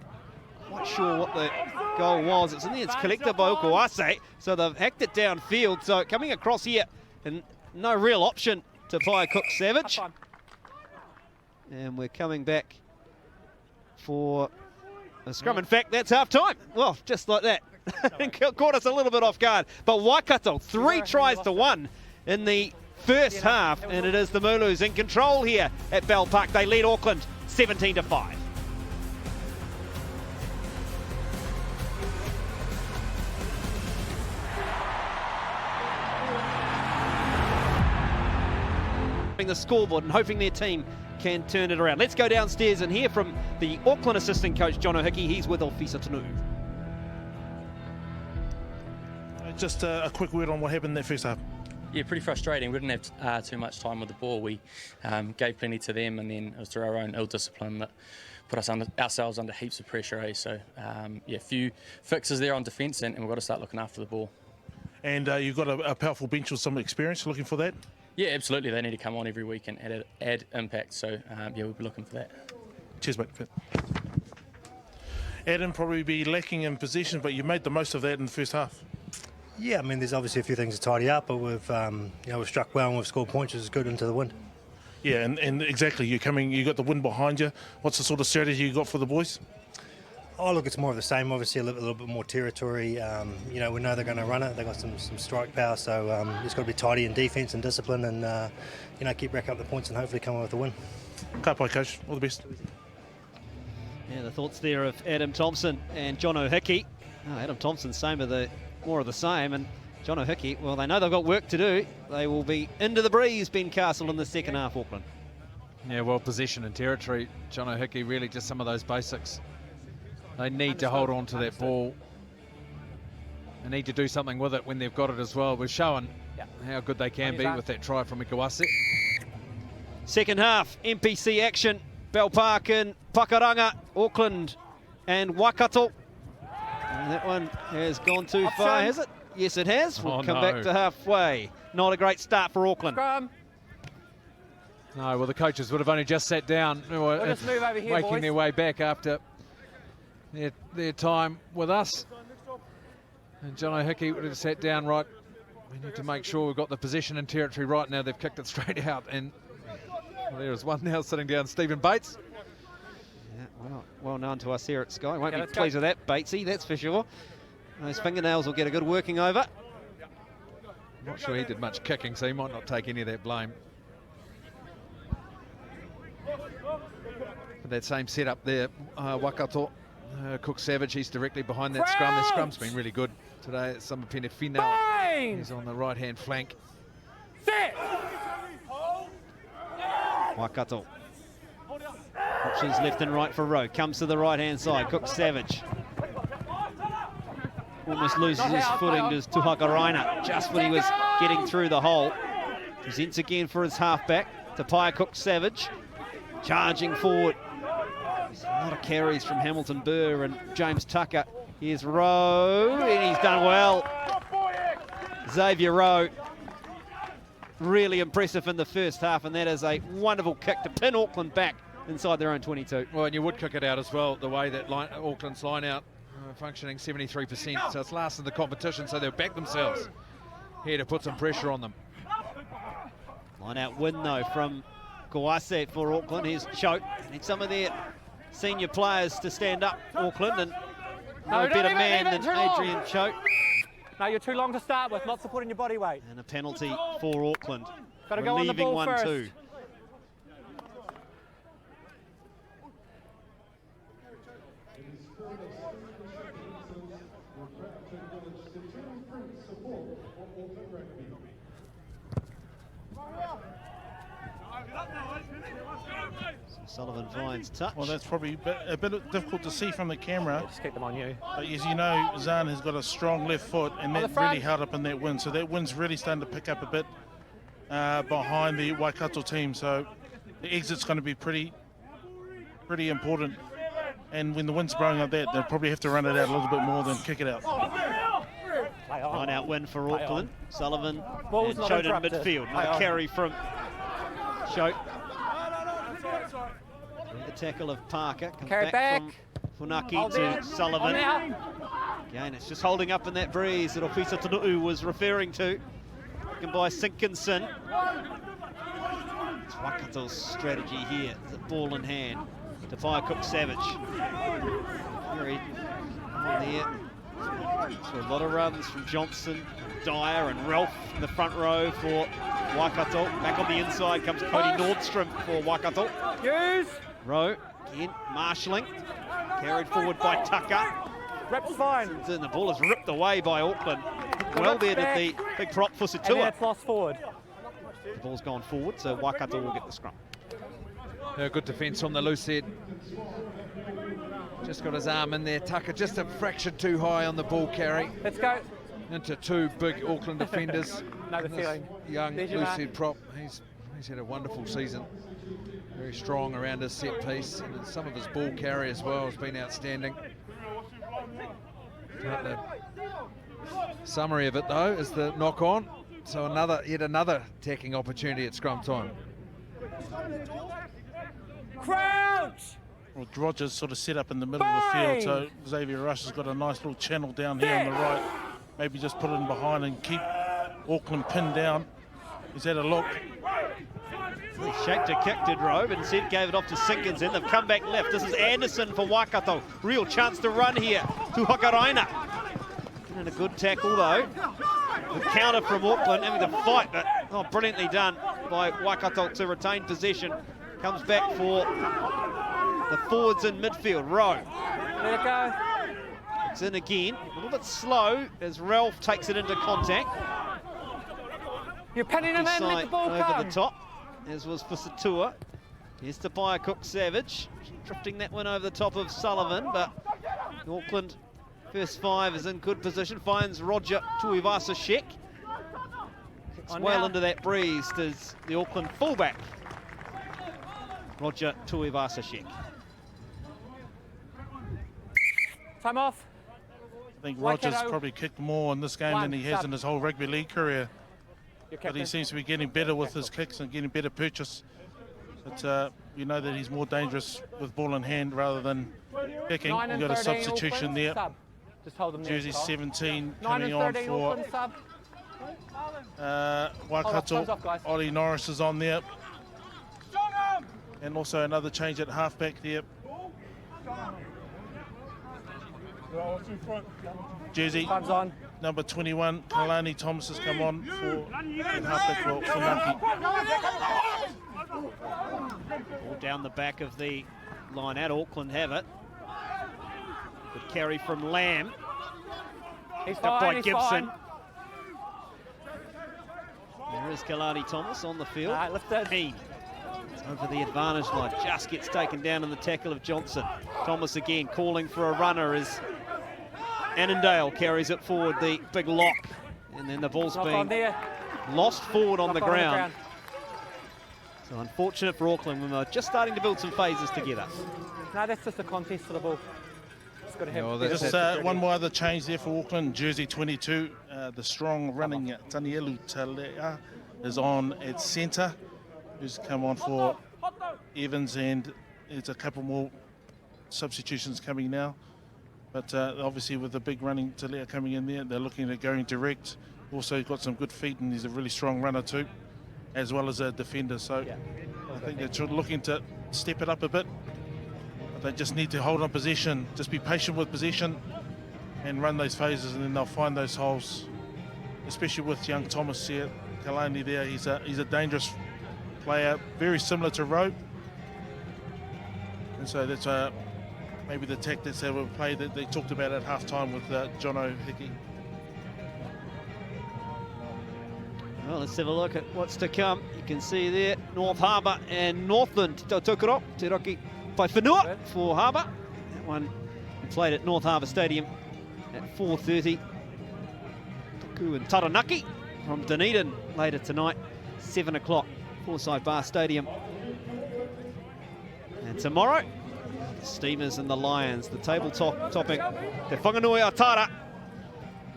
Quite sure what the goal was. It's in the end collected by Okuase, so they've hacked it downfield. So coming across here, and no real option to Pia Cook-Savage. And we're coming back for a scrum. In fact, that's half time. Well, just like that. Caught us a little bit off guard. But Waikato, 3 tries to 1 in the first half, and it is the Mulus in control here at Bell Park. They lead Auckland 17-5. The scoreboard and hoping their team can turn it around. Let's go downstairs and hear from the Auckland assistant coach, John O'Hickey. He's with Ofisa Tanu. Just a quick word on what happened in that first half. Yeah, pretty frustrating. We didn't have too much time with the ball. We gave plenty to them, and then it was through our own ill discipline that put us ourselves under heaps of pressure. So, yeah, a few fixes there on defence, and we've got to start looking after the ball. And you've got a powerful bench with some experience. Looking for that? Yeah, absolutely. They need to come on every week and add impact. So, yeah, we'll be looking for that. Cheers, mate. Adam probably be lacking in possession, but you made the most of that in the first half. Yeah, I mean, there's obviously a few things to tidy up, but we've struck well and we've scored points, which is good into the wind. Yeah, and exactly. You got the wind behind you. What's the sort of strategy you got for the boys? Oh, look, it's more of the same. Obviously, a little bit more territory. We know they're going to run it. They've got some strike power, so it's got to be tidy in defence and discipline, and keep racking up the points and hopefully come away with the win. Ka pai, coach. All the best. Yeah, the thoughts there of Adam Thompson and John O'Hickey. Adam Thompson, more of the same, and John O'Hickey, well, they know they've got work to do. They will be into the breeze, Ben Castle, in the second half, Auckland. Yeah, well, possession and territory. John O'Hickey, really just some of those basics. They need to hold on to that ball. They need to do something with it when they've got it as well. We've shown how good they can be with that try from Ikuase. Second half, NPC action. Bell Park in Pakaranga, Auckland and Waikato. And that one has gone too far, has it? Yes, it has. We'll come back to halfway. Not a great start for Auckland. Scrum. No, well, the coaches would have only just sat down. We'll just move over here, making boys. their way back after their time with us. And John O'Hickey would have sat down right. We need to make sure we've got the position and territory right now. They've kicked it straight out. And there is one now sitting down, Stephen Bates. Yeah, well known to us here at Sky. Won't be pleased with that, Batesy, that's for sure. Those fingernails will get a good working over. I'm not sure he did much kicking, so he might not take any of that blame. But that same setup there, Waikato, Cook-Savage, he's directly behind that scrum. The scrum's been really good today. It's Samapene Finau. He's on the right-hand flank. Set. Waikato. Options left and right for Rowe. Comes to the right-hand side. Cook-Savage. Almost loses his footing to Tuhakaraina just when he was getting through the hole. Presents again for his halfback to Pia Cook-Savage. Charging forward. There's a lot of carries from Hamilton Burr and James Tucker. Here's Rowe, and he's done well. Xavier Rowe. Really impressive in the first half, and that is a wonderful kick to pin Auckland back inside their own 22. Well, and you would kick it out as well, the way that Auckland's line out functioning 73%, so it's last in the competition, so they'll back themselves here to put some pressure on them. Line out win though from Kawase for Auckland. Here's Choate. Need some of their senior players to stand up, Auckland, and no better man than Adrian Choate. No, you're too long to start with, not supporting your body weight. And a penalty for Auckland. Got to go on the ball first. Sullivan finds touch. Well, that's probably a bit difficult to see from the camera. Just keep them on you. But as you know, Zahn has got a strong left foot, and On the that front. really held up in that wind. So that wind's really starting to pick up a bit behind the Waikato team. So the exit's going to be pretty important. And when the wind's blowing like that, they'll probably have to run it out a little bit more than kick it out. Line out win for Play Auckland. Sullivan Ball's and not Choate in interrupted. midfield. Play No on. carry from Choate. The tackle of Parker comes Carry back back. from Funaki Hold to there. Sullivan. On now. Again, it's just holding up in that breeze that Ofisa Tunu'u was referring to. Taken by Sinkinson. It's Waikato's strategy here. The ball in hand to Cook Savage. Very on there. So a lot of runs from Johnson, Dyer and Ralph in the front row for Waikato. Back on the inside comes Cody Nordstrom for Waikato. Use. Rowe, again, marshalling. Carried forward by Tucker. Rep's fine. And the ball is ripped away by Auckland. Well there did the big prop for And then Satua. it's lost forward. The ball's gone forward, so Waikato will get the scrum. Good defence on the loose head. Just got his arm in there. Tucker just a fraction too high on the ball carry. Let's go. Into two big Auckland defenders. Know the And this feeling. young There's your loose mark. head prop. He's had a wonderful season. Very strong around his set piece, and some of his ball carry as well has been outstanding. But the summary of it though is the knock on. So yet another attacking opportunity at scrum time. Crouch. Well, Rogers sort of set up in the middle of the field, so Xavier Rush has got a nice little channel down here on the right. Maybe just put it in behind and keep Auckland pinned down. He's had a look. He shaped a kick, did Rowe, but instead gave it off to Sinkinson. They've come back left. This is Anderson for Waikato. Real chance to run here to Hokaraina. And a good tackle though. The counter from Auckland, having to fight, but brilliantly done by Waikato to retain possession. Comes back for the forwards in midfield. Rowe. Let it go. It's in again. A little bit slow as Ralph takes it into contact. You're pinning him in. Let the Side ball over come. the top, as was for Satua. Here's to Cook Savage, drifting that one over the top of Sullivan, but Auckland first five is in good position, finds Roger Tuivasa-Sheck. Kicks On well now. into that breeze, does the Auckland fullback, Roger Tuivasa-Sheck. Time off. I think Waikato. Rogers probably kicked more in this game than he has in his whole rugby league career. Your But he captain. seems to be getting better with his kicks and getting better purchase. But we know that he's more dangerous with ball in hand rather than kicking. 9 We've and got a 13 substitution Auckland, there. Sub. Just hold them there. Jersey Kyle. 17 9 coming and on 13 for Auckland sub. Waikato. Time's off, guys. Ollie Norris is on there. And also another change at halfback there. Jersey Time's on. number 21, Kalani Thomas has come on for at halfback for Funaki. Ball down the back of the line out. Auckland have it. Good carry from Lamb. He's Up by fine. He's Gibson. fine. There is Kalani Thomas on the field. Lifted. Keen. It's over the advantage line. Just gets taken down in the tackle of Johnson. Thomas again calling for a runner as Annandale carries it forward, the big lock. And then the ball's Knock on being there. lost forward on the Knock ground. So unfortunate for Auckland when they're just starting to build some phases together. No, that's just a contest for the ball. It's got to have. Yeah, well, that's Just one more other change there for Auckland. Jersey 22, the strong running Tanielu Talea is on at centre, who's come on for Evans, and there's a couple more substitutions coming now. But obviously with the big running Talea coming in there, they're looking at going direct. Also got some good feet, and he's a really strong runner too, as well as a defender. So I think they're looking to step it up a bit. But they just need to hold on possession, just be patient with possession and run those phases, and then they'll find those holes, especially with young Thomas here, Kalani there. He's a dangerous player, very similar to Rowe. And so that's maybe the tactics that were played that they talked about at half-time with Jono Hickey. Well, let's have a look at what's to come. You can see there, North Harbour and Northland. Tokoro, Te Roki Whaiwhenua for Harbour. That one played at North Harbour Stadium at 4:30. Toku and Taranaki from Dunedin later tonight, 7 o'clock, Forsyth Bar Stadium. And tomorrow, the Steamers and the Lions, the tabletop topic, Te Whanganui Atara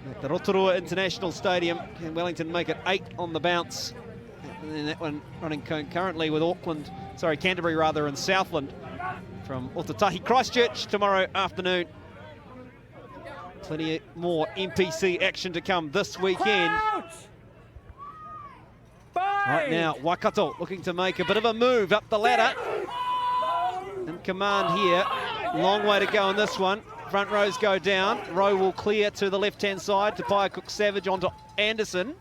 at the Rotorua International Stadium. Can Wellington make it 8 on the bounce? And then that one running concurrently with Canterbury rather, and Southland from Otatahi Christchurch tomorrow afternoon. Plenty more NPC action to come this weekend. Right now, Waikato looking to make a bit of a move up the ladder. In command here. Long way to go in this one. Front rows go down. Row will clear to the left-hand side. Tapaya Cook-Savage onto Anderson.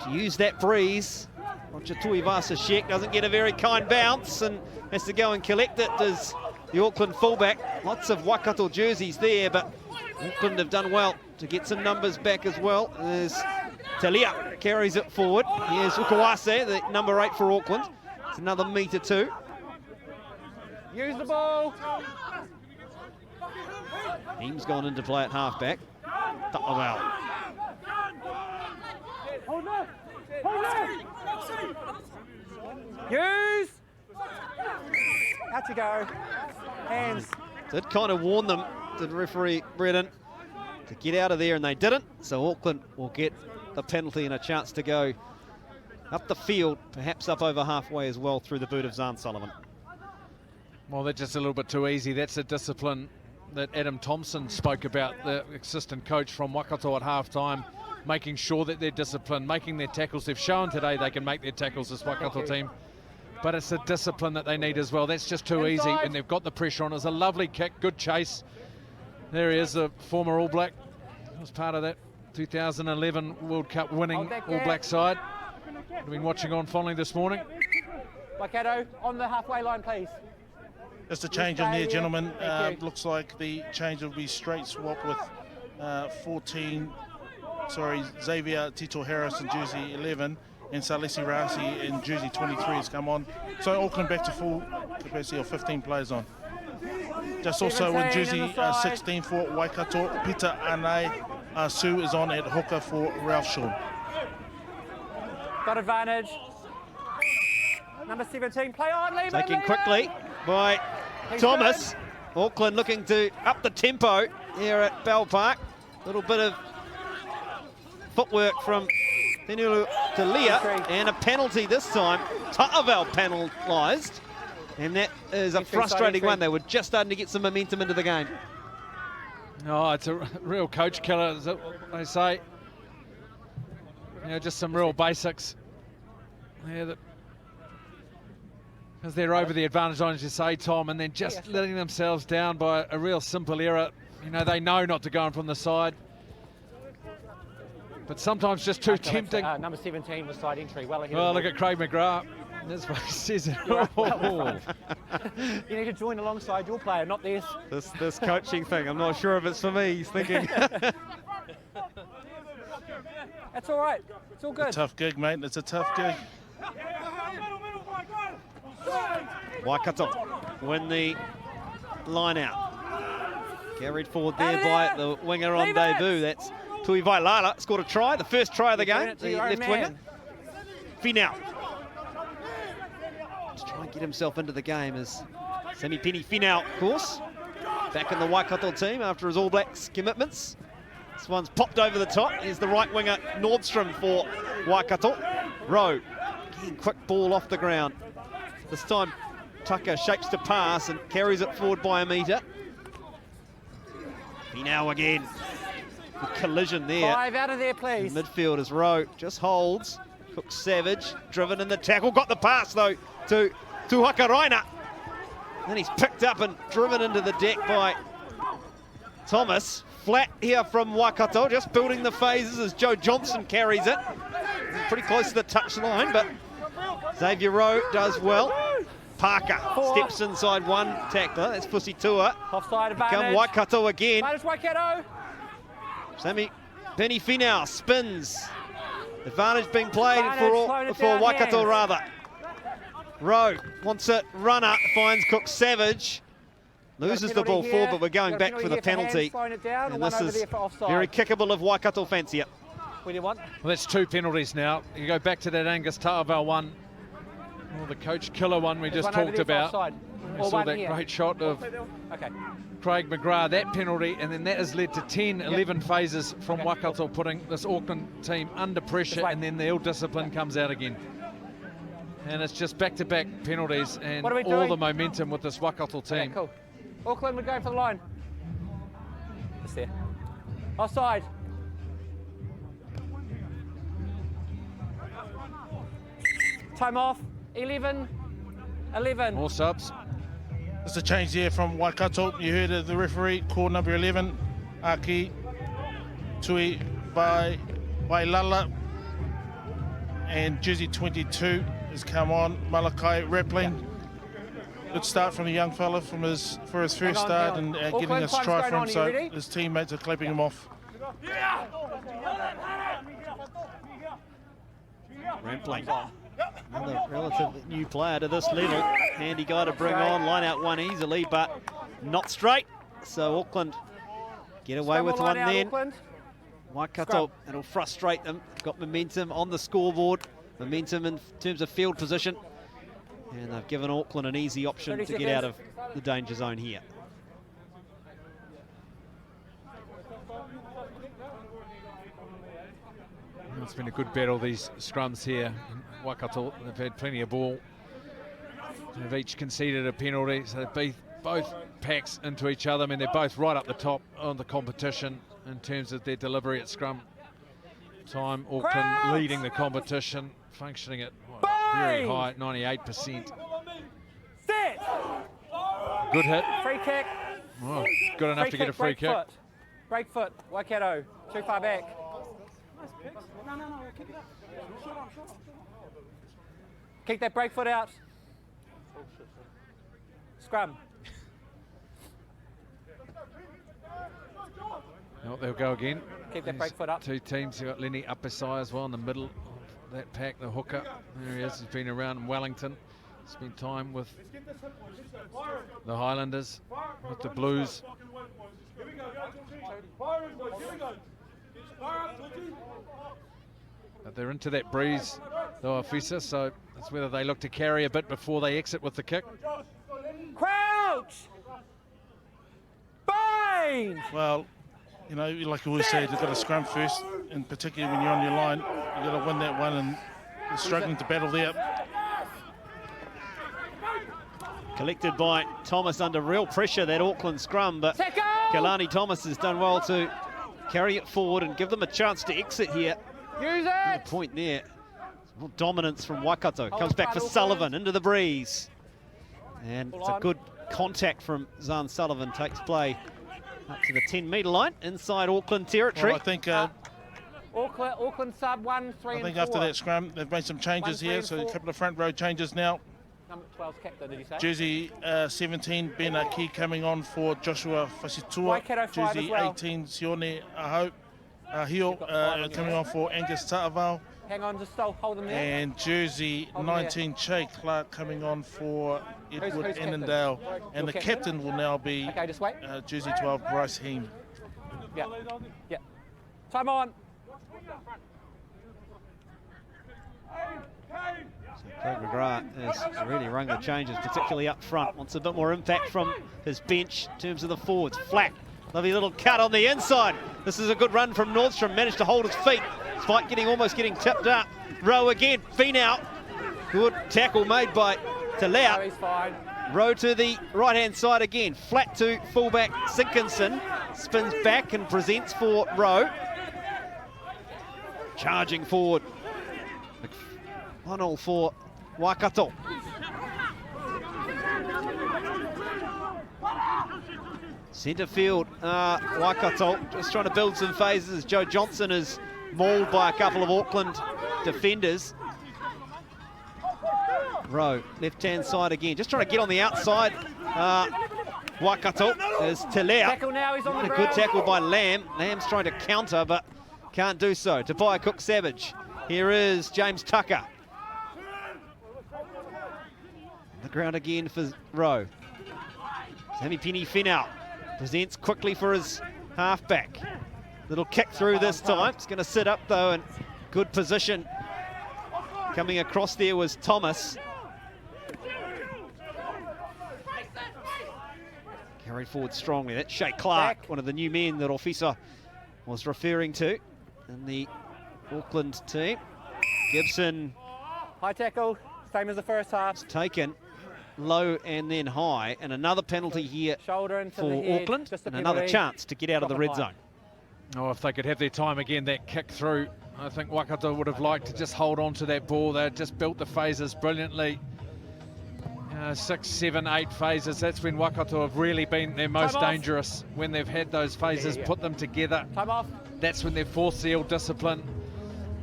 To use that breeze. Roger Tuivasa-Sheck doesn't get a very kind bounce and has to go and collect it as the Auckland fullback. Lots of Waikato jerseys there, but Auckland have done well to get some numbers back as well. There's Talia carries it forward. Here's Ukawase, the number 8 for Auckland. It's another metre too. Use the ball. Heem's gone into play at halfback. Well. Use. Out you go. Hands. Did kind of warn them, did referee Brennan, to get out of there, and they didn't. So Auckland will get the penalty and a chance to go up the field, perhaps up over halfway as well through the boot of Zahn Sullivan. Well, that's just a little bit too easy. That's a discipline that Adam Thompson spoke about, the assistant coach from Waikato at half-time, making sure that they're disciplined, making their tackles. They've shown today they can make their tackles, this Waikato team. But it's a discipline that they need as well. That's just too easy, and they've got the pressure on. It was a lovely kick, good chase. There he is, the former All Black. He was part of that 2011 World Cup winning All Black side. I've been watching on fondly this morning. Waikato, on the halfway line, please. Just a change in there, gentlemen. Looks like the change will be straight swap with Xavier Tito Harris in jersey 11 and Salesi Rasi in jersey 23 has come on. So Auckland back to full capacity of 15 players on. Just also in jersey 16 for Waikato, Peter Anai Sue is on at hooker for Ralph Shaw. Got advantage. Number 17, play on, leave Taken it, quickly by Thomas. Auckland looking to up the tempo here at Bell Park. A little bit of footwork from Tenulu to Leah, and a penalty this time. Ta'avel penalised, and that is a frustrating one. They were just starting to get some momentum into the game. Oh, it's a real coach killer, is it what they say? You know, just some real basics. Yeah, because they're over the advantage line, as you say, Tom, and then just letting themselves down by a real simple error. You know, they know not to go in from the side, but sometimes just too tempting. Number 17 was side entry. Well, look at Craig McGrath. That's what he says it all. You need to join alongside your player, not theirs. This coaching thing, I'm not sure if it's for me, he's thinking. That's all right. It's all good. It's a tough gig, mate. It's a tough gig. Waikato win the line out. Carried forward there by the winger on debut. That's Tui Vailala. Scored a try, the first try of the game. The left winger. Finau. To try and get himself into the game is Sammy Penny Finau, of course. Back in the Waikato team after his All Blacks commitments. This one's popped over the top. Here's the right winger, Nordstrom for Waikato. Rowe. Again, quick ball off the ground. This time, Tucker shapes to pass and carries it forward by a metre. Finau again. The collision there. 5 out of there, please. The midfield is Rowe, just holds. Cook-Savage, driven in the tackle. Got the pass, though, to Hakaraina. Then he's picked up and driven into the deck by Thomas. Flat here from Waikato, just building the phases as Joe Johnson carries it. Pretty close to the touchline, but Xavier Rowe does well. Parker steps inside one tackler. That's Pussy Tua. Offside Come advantage. Waikato again. Advantage Waikato. Sammy Penny Finau spins. Advantage being played Advantage, for Waikato rather. Rowe wants it, runner, finds Cook Savage. Loses the ball forward, but we're going back for the penalty. And this is very kickable if Waikato fancy it. What do you want? Well, that's 2 penalties now. You go back to that Angus Ta'avao one, or the Coach Killer one we just talked about. We saw that great shot of Craig McGrath, that penalty, and then that has led to 10, 11 phases from Waikato putting this Auckland team under pressure, and then the ill discipline comes out again. And it's just back-to-back penalties and all the momentum with this Waikato team. Okay, cool. Auckland, we're going for the line. It's there. Offside. Time off. 11. More subs. There's a change here from Waikato. You heard of the referee, call number 11, Aki Tui by Lala. And jersey 22 has come on, Malakai Repling. Good start from the young fella for his first start and getting a strike from him, so his teammates are clapping him off. Rampling, another relatively new player to this level. Handy guy to bring on, line out one easily, but not straight. So Auckland get away with one then. Waikato, it'll frustrate them. Got momentum on the scoreboard, momentum in terms of field position. And they've given Auckland an easy option to get out of the danger zone here. It's been a good battle, these scrums here. Waikato, they've had plenty of ball. They've each conceded a penalty, so both packs into each other. I mean, they're both right up the top on the competition in terms of their delivery at scrum time. Auckland leading the competition, functioning at very high, 98%. Set. Good hit. Free kick. Oh, good enough to get a free kick. Break foot. Waikato. Too far back. Kick that break foot out. Scrum. Oh, they'll go again. Keep that break foot up. 2 teams. You've got Lenny Upasai as well in the middle of that pack, the hooker. There he is. He's been around in Wellington. Spent time with the Highlanders, with the Blues. But they're into that breeze, though, Afisa, so it's whether they look to carry a bit before they exit with the kick. Crouch! Bind! Well, you know, like you always say, you've got to scrum first, and particularly when you're on your line, you've got to win that one, and you're struggling to battle there. Collected by Thomas under real pressure, that Auckland scrum, but Kalani Thomas has done well to carry it forward and give them a chance to exit here. Use it! The point there. More dominance from Waikato. Comes back for Sullivan into the breeze. And it's a good contact from Zahn Sullivan. Takes play up to the 10-metre line inside Auckland territory. Well, I think Auckland sub 1, 3 I think after that scrum, they've made some changes here. So a couple of front row changes now. Number 12's captain, did you say? Jersey 17, Ben Aki coming on for Joshua Fasitua. Jersey 18, Sione Ahio coming on for Angus Ta'avao. Hang on, just hold them there. And jersey 19, Che Clark coming on for Edward Annandale. And the captain will now be jersey 12, Bryce Heem. Yeah. Time on. Craig McGrath has really rung the changes, particularly up front. Wants a bit more impact from his bench in terms of the forwards. Flack, lovely little cut on the inside. This is a good run from Nordstrom, managed to hold his feet, despite almost getting tipped up. Rowe again, Finau. Good tackle made by Talea. He's fine. Rowe to the right-hand side again. Flat to fullback Sinkinson. Spins back and presents for Rowe. Charging forward. 1-all for Waikato. Centre field, Waikato just trying to build some phases. Joe Johnson is mauled by a couple of Auckland defenders. Rowe, left-hand side again, just trying to get on the outside. Waikato is Te Lea. Tackle now, he's on the A ground. good tackle by Lamb. Lamb's trying to counter, but can't do so. Tobiah Cook-Savage. Here is James Tucker. The ground again for Rowe. Sammy Penny-Finau presents quickly for his halfback. Little kick through this time. It's going to sit up though, and good position. Coming across there was Thomas. Carried forward strongly. That's Shay Clark, one of the new men that Officer was referring to in the Auckland team. Gibson. High tackle, same as the first half. Taken low and then high, and another penalty here Shoulder into for the head, Auckland, just a and another penalty. chance to get out of the red Drop it zone. Oh, if they could have their time again, that kick through. I think Waikato would have liked to just hold on to that ball. They just built the phases brilliantly. 6, 7, 8 phases. That's when Waikato have really been their most Time off. dangerous. When they've had those phases, put them together. Time off. That's when they've forced the ill discipline.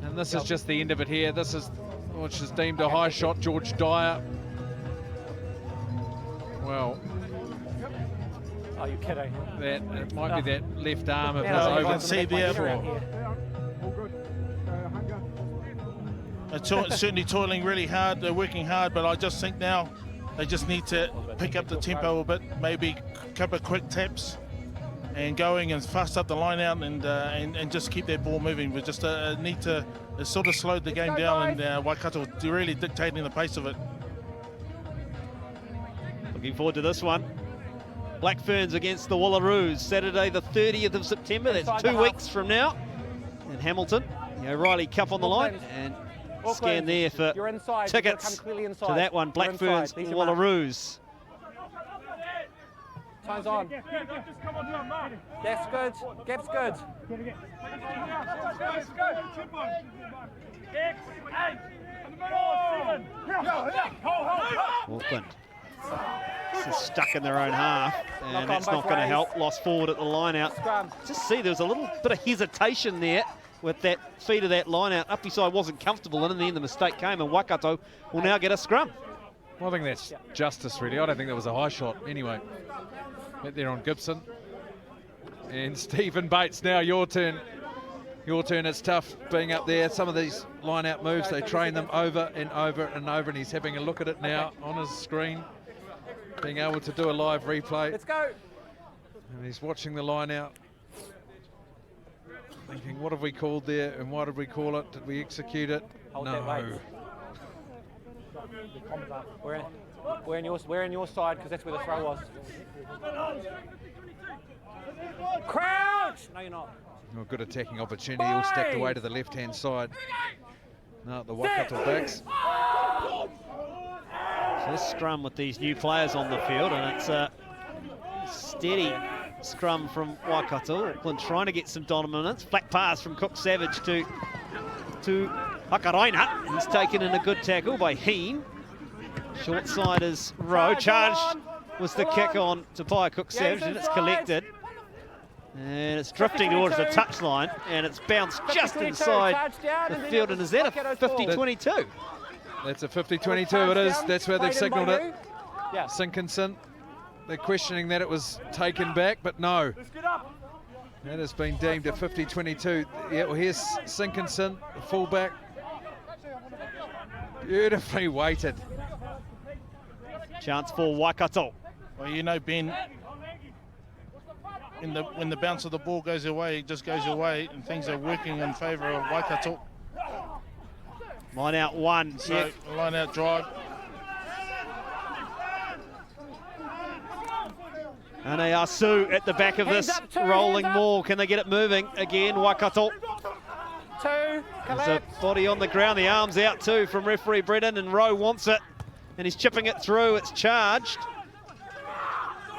And this is just the end of it here. This is, which is deemed a high shot, George Dyer. Well, Are you kidding? that it might be that left arm of his Now, I over. can see there. They're certainly toiling really hard, they're working hard, but I just think now they just need to pick up the tempo a bit, maybe a couple of quick taps and going and fast up the line out and just keep that ball moving. We just need to sort of slow the game down, and Waikato really dictating the pace of it. Looking forward to this one. Black Ferns against the Wallaroos, Saturday the 30th of September. That's 2 weeks from now in Hamilton. The O'Reilly Cup on the line, and scan there for You're inside. tickets Come clearly inside. to that one. Black You're Ferns, inside. These are marked. Wallaroos. Time's on. Just come on, do it, Mark. Gap's good. Gap's good. Let's go. X, 8, in the middle, 7. Auckland. This is stuck in their own half, and Knock on that's both not going to ways. help. Lost forward at the line out. Scrum. Just see there was a little bit of hesitation there with that feet of that line out. Uppy side wasn't comfortable, and in the end the mistake came, and Waikato will now get a scrum. Well, I think that's justice, really. I don't think that was a high shot anyway. Right there on Gibson. And Stephen Bates, now your turn. Your turn. It's tough being up there. Some of these line-out moves, they train them over and over and over, and he's having a look at it now on his screen, being able to do a live replay. Let's go. And he's watching the line-out, thinking, what have we called there, and why did we call it? Did we execute it? Hold No. that weight. We're in your side, because that's where the throw was. Crouch! No, you're not. Well, good attacking opportunity, all stacked away to the left-hand side. Now the Waikato backs. So this scrum with these new players on the field, and it's a steady scrum from Waikato. Auckland trying to get some dominance. Flat pass from Cook-Savage to Hakaraina. He's taken in a good tackle by Heen. Short side is Rowe. Charged was the kick on Tobiah Cook-Savage, and it's collected. And it's drifting towards the touchline, and it's bounced just inside the field. And is that a 50-22? That's a 50-22 it is. That's where they've signalled it. Yeah. Sinkinson, they're questioning that it was taken back, but no. That has been deemed a 50-22. Yeah, well, here's Sinkinson, the fullback. Beautifully weighted. Chance for Waikato. Well, you know, Ben, when the bounce of the ball goes away, it just goes away, and things are working in favour of Waikato. Line out one. So, line out drive. And Asu at the back of Hands this up, two, rolling hands up. ball. Can they get it moving? Again, Waikato. Two. There's a Collapse. body on the ground. The arm's out too from referee Brennan, and Rowe wants it. And he's chipping it through. It's charged.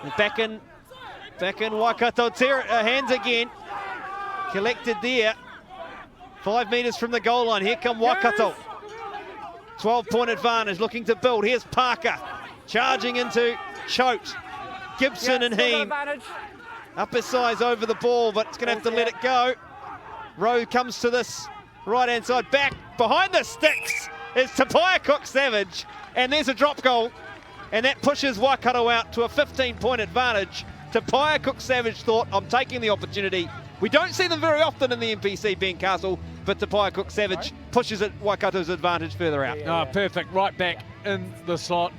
And back in Waikato hands again. Collected there. 5 metres from the goal line. Here come Waikato. 12-point advantage, looking to build. Here's Parker charging into Choate. Gibson and Still got Heem. advantage. Up his size over the ball, but it's going to have to let it go. Rowe comes to this right-hand side, back behind the sticks. is Tapaya Cook-Savage, and there's a drop goal, and that pushes Waikato out to a 15-point advantage. Tapaya Cook-Savage thought, I'm taking the opportunity. We don't see them very often in the NPC, Ben Castle, but Tapaya Cook-Savage pushes it Waikato's advantage further out. Oh, perfect, right back in the slot.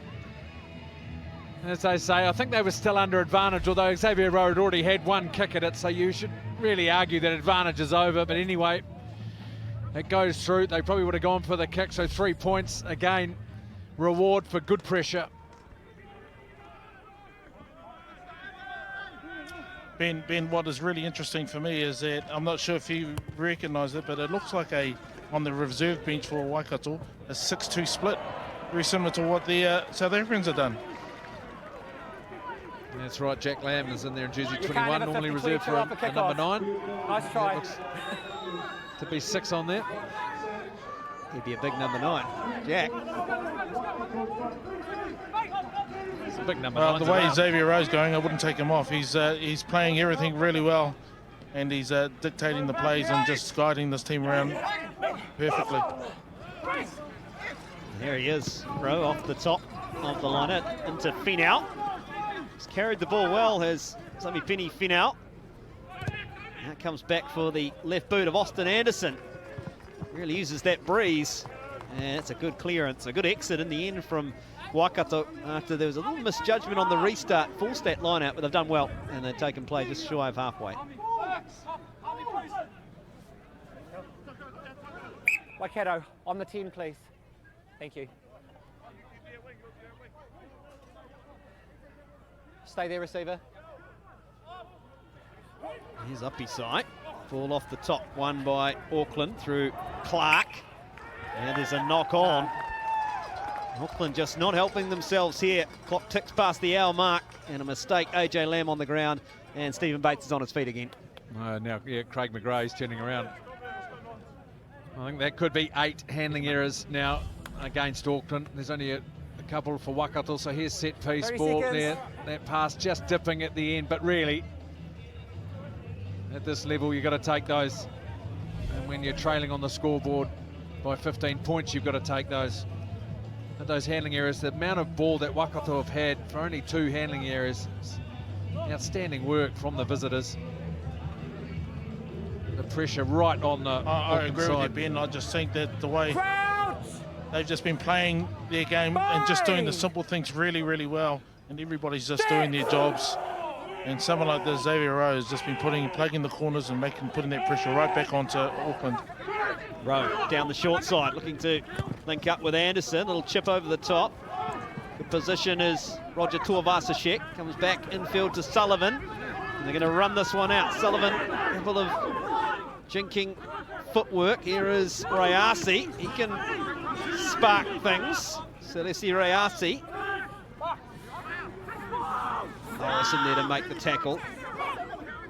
As I say, I think they were still under advantage, although Xavier Rowe had already had one kick at it, so you should really argue that advantage is over. But anyway, it goes through. They probably would have gone for the kick, so 3 points. Again, reward for good pressure. Ben, what is really interesting for me is that, I'm not sure if you recognise it, but it looks like on the reserve bench for Waikato, a 6-2 split, very similar to what the South Africans have done. That's right, Jack Lamb is in there in jersey You 21, can't have a normally 50-22 reserved for off a a kick number off. 9. Nice try. Looks to be 6 on there. He'd be a big number 9. Jack. It's a big number Well, 9. the way Xavier Rowe's going, I wouldn't take him off. He's playing everything really well, and he's dictating the plays and just guiding this team around perfectly. There he is, Rowe off the top of the line into Finau. He's carried the ball well, has Samipeni Finau. That comes back for the left boot of Austin Anderson. Really uses that breeze, and it's a good clearance, a good exit in the end from Waikato after there was a little misjudgment on the restart. Full stat line out, but they've done well, and they've taken play just shy of halfway. Waikato, on the 10, please. Thank you. Stay there, receiver. Here's uppy side. Ball off the top, won by Auckland through Clark. And there's a knock on. Auckland just not helping themselves here. Clock ticks past the hour mark, and a mistake. AJ Lamb on the ground, and Stephen Bates is on his feet again. Now, yeah, Craig McRae's turning around. I think that could be 8 handling errors now against Auckland. There's only a couple for Waikato, so here's set piece ball there. That pass just dipping at the end, but really, at this level, you've got to take those. And when you're trailing on the scoreboard by 15 points, you've got to take those. And those handling errors, the amount of ball that Waikato have had for only 2 handling errors, outstanding work from the visitors. The pressure right on the I agree with you, side. Ben. I just think that the way they've just been playing their game and just doing the simple things really, really well, and everybody's just doing their jobs. And someone like this, Xavier Rowe, has just been plugging the corners and putting that pressure right back onto Auckland. Rowe down the short side, looking to link up with Anderson. Little chip over the top. Good position is Roger Tuivasa-Sheck. Comes back infield to Sullivan. And they're going to run this one out. Sullivan, a couple of jinking footwork. Here is Rayasi. He can spark things. Celeste Rayasi. Nice in there to make the tackle.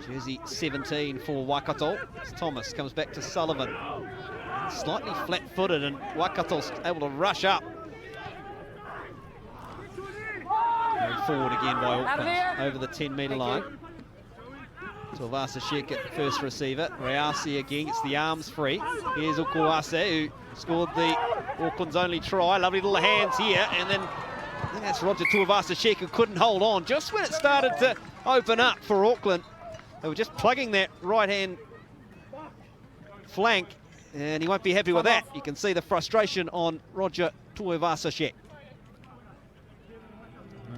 Jersey 17 for Waikato. Thomas comes back to Sullivan. Slightly flat-footed, and Waikato's able to rush up. Carried forward again by Auckland over the 10-metre line. Tuivasa-Sheck at first receiver. Rayasi again gets the arms free. Here's Ukuase, who scored the Auckland's only try. Lovely little hands here, and then I think that's Roger Tuivasa-Sheck who couldn't hold on. Just when it started to open up for Auckland, they were just plugging that right-hand flank, and he won't be happy with that. You can see the frustration on Roger Tuivasa-Sheck.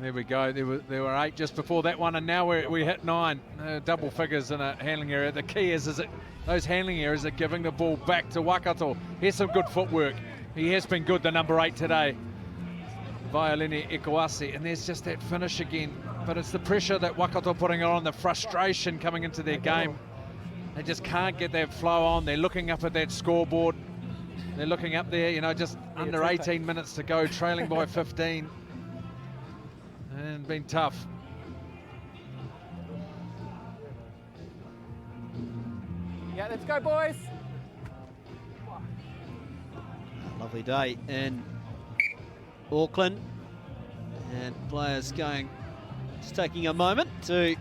There we go. There were 8 just before that one, and now we hit 9 double figures in a handling area. The key is that those handling areas are giving the ball back to Waikato. Here's some good footwork. He has been good, the number 8 today, Violini Ikuasi, and there's just that finish again. But it's the pressure that Waikato are putting on, the frustration coming into their game. They just can't get that flow on. They're looking up at that scoreboard. They're looking up there, you know, just under 18 minutes to go, trailing by 15. And been tough. Yeah, let's go, boys. Lovely day in Auckland, and players just taking a moment to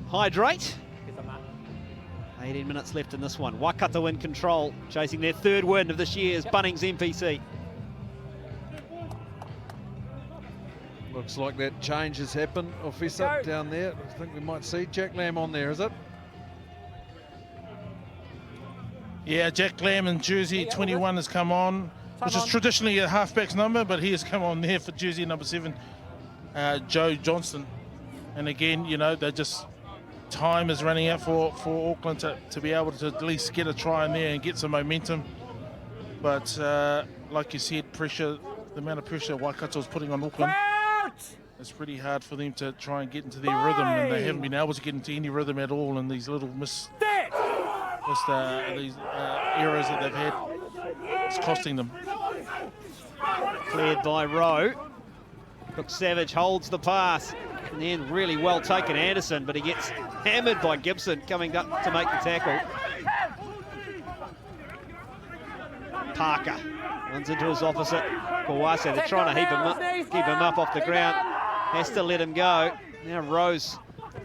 hydrate. 18 minutes left in this one. Waikato in control, chasing their 3rd win of this year's Bunnings NPC. Looks like that change has happened. Officer down there. I think we might see Jack Lamb on there, is it? Yeah, Jack Lamb in jersey 21 has come on, which is traditionally a halfback's number, but he has come on there for jersey number 7, Joe Johnston. And again, you know, they're just, time is running out for Auckland to be able to at least get a try in there and get some momentum. But like you said, pressure, the amount of pressure Waikato is putting on Auckland, it's pretty hard for them to try and get into their rhythm, and they haven't been able to get into any rhythm at all in these little these errors that they've had. It's costing them. Cleared by Rowe. Cook Savage holds the pass, and then really well taken Anderson, but he gets hammered by Gibson coming up to make the tackle. Parker runs into his opposite. Kawase, they're trying to keep him up off the ground. Has to let him go. Now Rowe's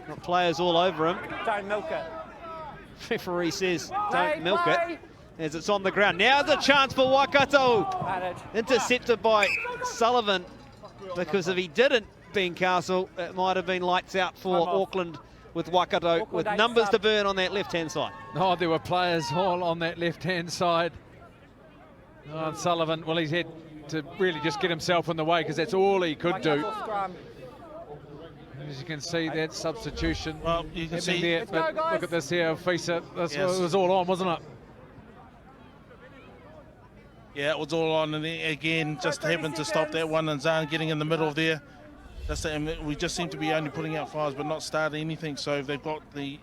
got players all over him. Don't milk it. Referee says don't milk it as it's on the ground. Now the chance for Waikato. Intercepted by Sullivan, because if he didn't, Ben Castle, it might have been lights out for Auckland with Waikato with numbers to burn on that left-hand side. Oh, there were players all on that left-hand side. Oh, and Sullivan, well, he's had to really just get himself in the way because that's all he could do. As you can see, that substitution. Well, you can see there, but look at this here, Fisa. It was all on, wasn't it? Yeah, it was all on, and again, just happened to stop that one, and Zahn getting in the middle there. We just seem to be only putting out fires, but not starting anything. So they've got the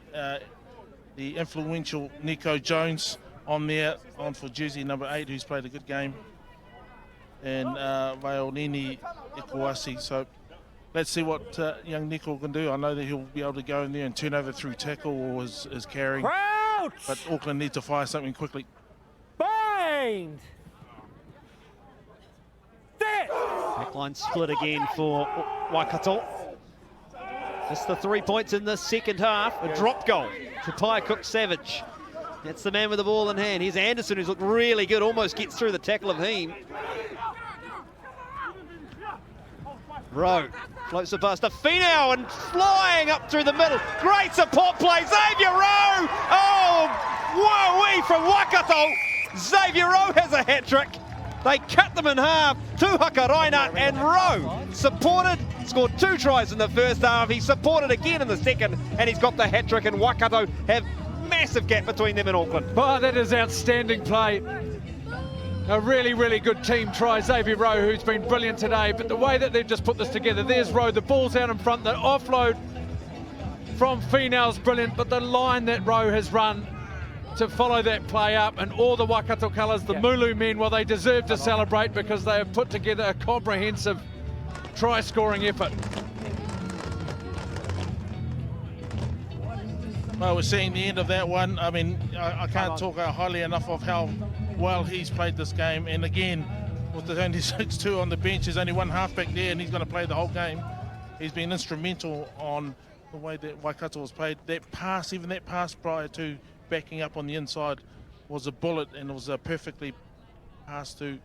influential Nico Jones on there, on for jersey number 8, who's played a good game, and Vaonini Ikuasi. So let's see what young Nico can do. I know that he'll be able to go in there and turn over through tackle or his carrying. Crouch! But Auckland need to fire something quickly. Bind! Backline split again for Waikato. Just the 3 points in the second half. A drop goal to Pai Cook Savage. That's the man with the ball in hand. Here's Anderson, who's looked really good, almost gets through the tackle of Heem. Rowe floats the pass to Finau and flying up through the middle. Great support play, Xavier Rowe! Oh, whoa-wee from Waikato. Xavier Rowe has a hat-trick. They cut them in half. Tuhaka and Rowe supported, scored 2 tries in the first half. He supported again in the second, and he's got the hat-trick, and Waikato have massive gap between them and Auckland. Oh, that is outstanding play. A really, really good team try. Xavier Rowe, who's been brilliant today, but the way that they've just put this together, there's Rowe, the ball's out in front, the offload from Finau's brilliant, but the line that Rowe has run to follow that play up, and all the Waikato colours, the Mulu men, well, they deserve to celebrate because they have put together a comprehensive try-scoring effort. Well, we're seeing the end of that one. I mean, I can't talk highly enough of how well he's played this game. And again, with the only 6-2 on the bench, there's only one halfback there, and he's going to play the whole game. He's been instrumental on the way that Waikato has played. That pass, even that pass prior to backing up on the inside, was a bullet, and it was a perfectly passed to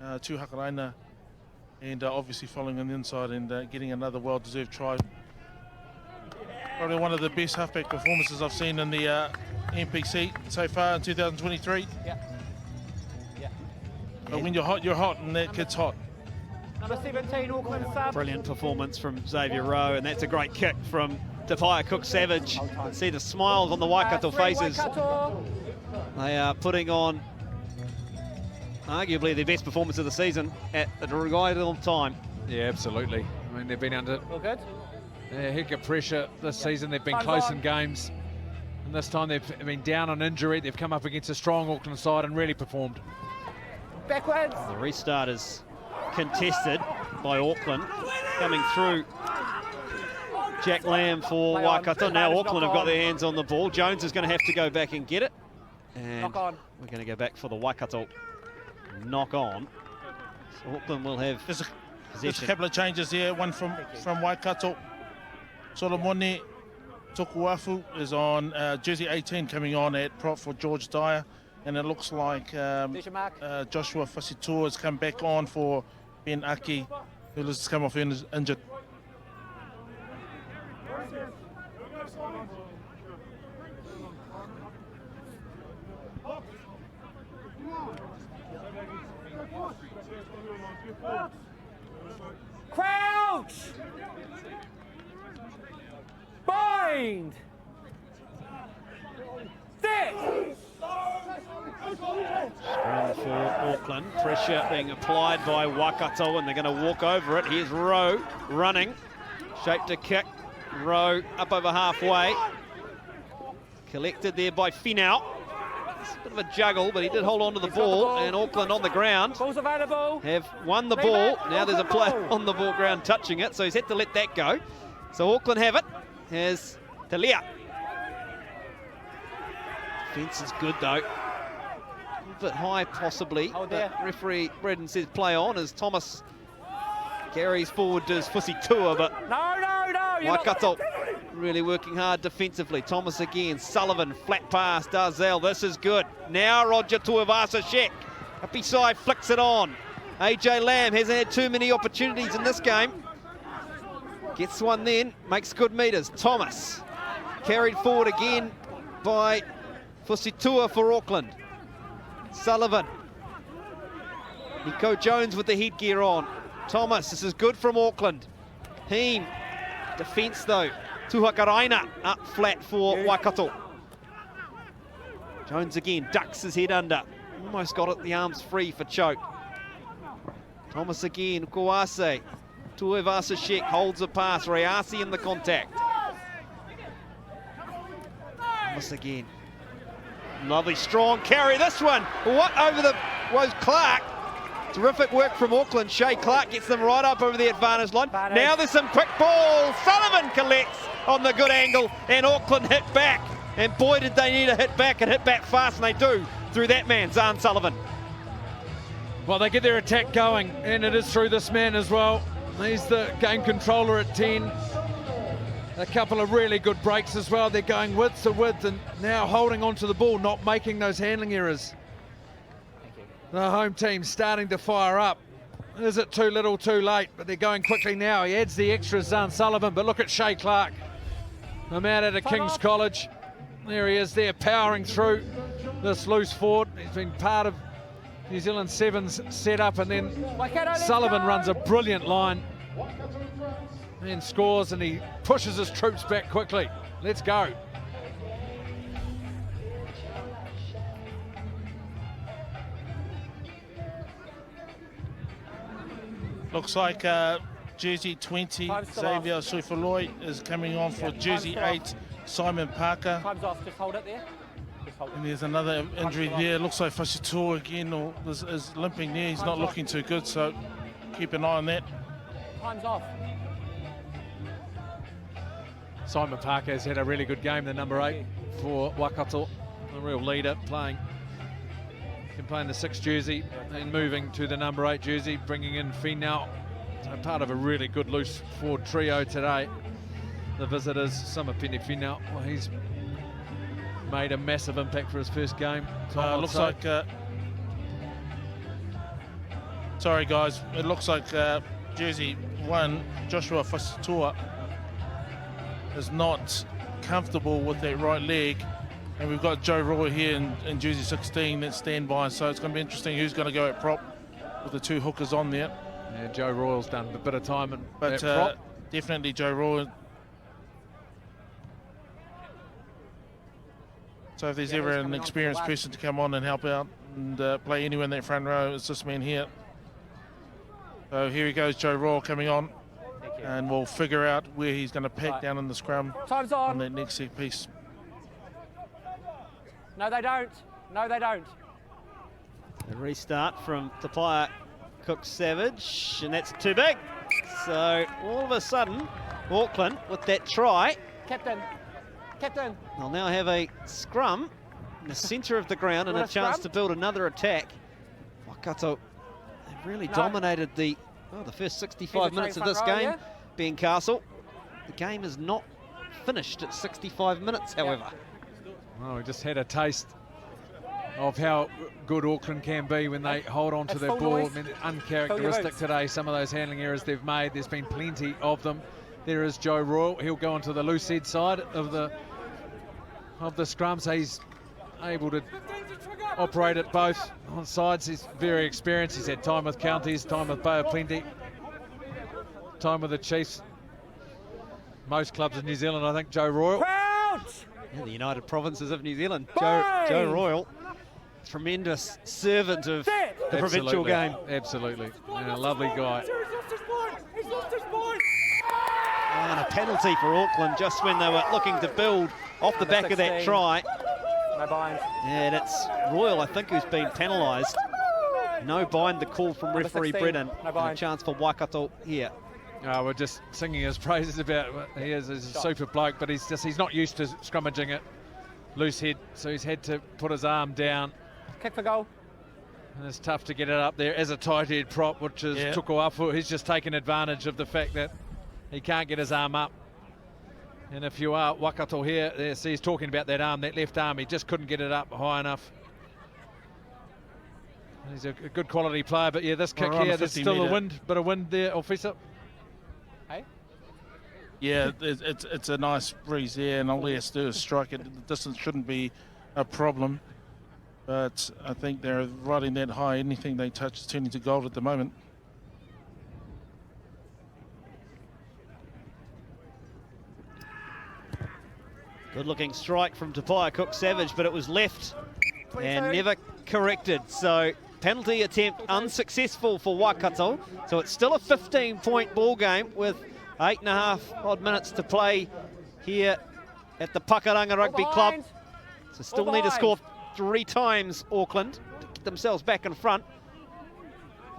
Hakaraina, and obviously following on the inside and getting another well-deserved try. Probably one of the best halfback performances I've seen in the NPC so far in 2023. Yeah. But when you're hot, and that kid's hot. Number 17, Auckland sub. Brilliant performance from Xavier Rowe, and that's a great kick from Te Paia Cook Savage. You can see the smiles on the Waikato faces. They are putting on arguably their best performance of the season at the right time. Yeah, absolutely. I mean, they've been under a heck of pressure this season. They've been close in games, and this time they've been down on injury. They've come up against a strong Auckland side and really performed. Backwards. The restart is contested by Auckland. Coming through, Jack Lamb for Waikato. Now Auckland have got their hands on the ball. Jones is going to have to go back and get it. And we're going to go back for the Waikato knock on. So Auckland will have There's possession. a couple of changes here. One from Waikato. Solomone Tokuafu is on jersey 18, coming on at prop for George Dyer. And it looks like Joshua Fasitua has come back on for Ben Aki. Who's just come off injured. Crouch! Bind! Sit! Scrum for Auckland. Pressure being applied by Waikato, and they're going to walk over it. Here's Rowe running. Shape to kick. Rowe up over halfway. Collected there by Finau. It's a bit of a juggle, but he did hold on to the ball, and Auckland on the ground Ball's available. have won the ball. Now there's a player on the ball ground touching it, so he's had to let that go. So Auckland have it. Here's Talia. Defence is good though. A bit high possibly. Oh, there. Referee Braden says play on as Thomas carries forward to his Fusi Tua, but No, no, no. you're not- Waikato really working hard defensively. Thomas again, Sullivan, flat pass, Darzell, this is good. Now Roger Tuivasa-Sheck, up his side, flicks it on. AJ Lamb hasn't had too many opportunities in this game. Gets one then, makes good meters. Thomas, carried forward again by Fusitua for Auckland. Sullivan. Nico Jones with the headgear on. Thomas, this is good from Auckland. Heem, defence though. Tuhakaraina up flat for Waikato. Jones again, ducks his head under. Almost got it, the arms free for choke. Thomas again, Kawase. Tuivasa-Sheck holds a pass. Reasi in the contact. Thomas again. Lovely strong carry, this one. What over the was Clark. Terrific work from Auckland. Shea Clark gets them right up over the advantage line. Now there's some quick ball. Sullivan collects on the good angle, and Auckland hit back. And boy, did they need a hit back, and hit back fast, and they do through that man, Zahn Sullivan. Well, they get their attack going, and it is through this man as well. He's the game controller at 10. A couple of really good breaks as well. They're going width to width and now holding on to the ball, not making those handling errors. The home team starting to fire up. Is it too little, too late? But they're going quickly now. He adds the extra, Zahn Sullivan, but look at Shea Clark. I'm out at King's College. There he is there, powering through this loose forward. He's been part of New Zealand Sevens set up, and then Sullivan runs a brilliant line and scores, and he pushes his troops back quickly. Let's go. Looks like jersey 20, Xavier Suifaloi is coming on for jersey 8, Simon Parker. Time's off, just hold it there. Just hold it. And there's another injury there. Looks like Fusitua again or is limping there. He's not looking too good, so keep an eye on that. Time's off. Simon Parker has had a really good game, the number 8 for Waikato. A real leader, playing the 6 jersey and moving to the number 8 jersey, bringing in Finau. So part of a really good loose forward trio today. The visitors, Samapini Finau, well, he's made a massive impact for his first game. Looks like, sorry guys, it looks like jersey 1, Joshua Fusitua, is not comfortable with that right leg. And we've got Joe Roy here in jersey 16 at standby, so it's going to be interesting who's going to go at prop with the 2 hookers on there. Yeah, Joe Royal's done a bit of time But at prop. definitely Joe Roy. So if there's ever an experienced person to come on and help out and play anywhere in that front row, it's this man here. So here he goes, Joe Roy coming on. And we'll figure out where he's going to pack down in the scrum Time's on that next set piece. No, they don't. No, they don't. A restart from Tapaya Cook Savage, and that's too big. So all of a sudden, Auckland with that try. Captain. Captain. They'll now have a scrum in the centre of the ground and a chance to build another attack. Waikato have really dominated the first 65 minutes of this game, being Castle. The game is not finished at 65 minutes, however. Well, we just had a taste of how good Auckland can be when they hold on to That's their full ball. noise. I mean, Fill your uncharacteristic boots. today, some of those handling errors they've made. There's been plenty of them. There is Joe Royal. He'll go onto the loose head side of the scrum, so he's able to operate at both on sides. He's very experienced. He's had time with counties, time with Bay of Plenty, time with the Chiefs. Most clubs in New Zealand, I think, Joe Royal. Crouch! In the United Provinces of New Zealand, Bang! Joe Royal, tremendous servant of Sit. the provincial Absolutely. game. Absolutely. And a lovely guy. He's lost his point. He's lost his point. And a penalty for Auckland just when they were looking to build off the back of that 16. try. No bind. And it's Royal, I think, who's been penalised. No bind, the call from referee 16. Brennan. No And a bind. chance for Waikato here. We're just singing his praises about what he is. He's a super bloke, but he's not used to scrummaging it loose head, so he's had to put his arm down. Kick for goal. And it's tough to get it up there as a tight head prop, which is Tuko Afu. He's just taken advantage of the fact that he can't get his arm up. And if you are Waikato here, see, he's talking about that arm, that left arm. He just couldn't get it up high enough. He's a good quality player, but yeah, this kick We're on here, a there's 50 still metre. bit of wind there, officer. Hey? Yeah, it's a nice breeze there, and all he has to do is strike it. The distance shouldn't be a problem, but I think they're riding that high. Anything they touch is turning to gold at the moment. Good looking strike from Tapaya Cook Savage, but it was left and never corrected. So penalty attempt unsuccessful for Waikato. So it's still a 15-point ball game with 8.5 odd minutes to play here at the Pakaranga Rugby Club. So still need to score 3 times, Auckland, to get themselves back in front.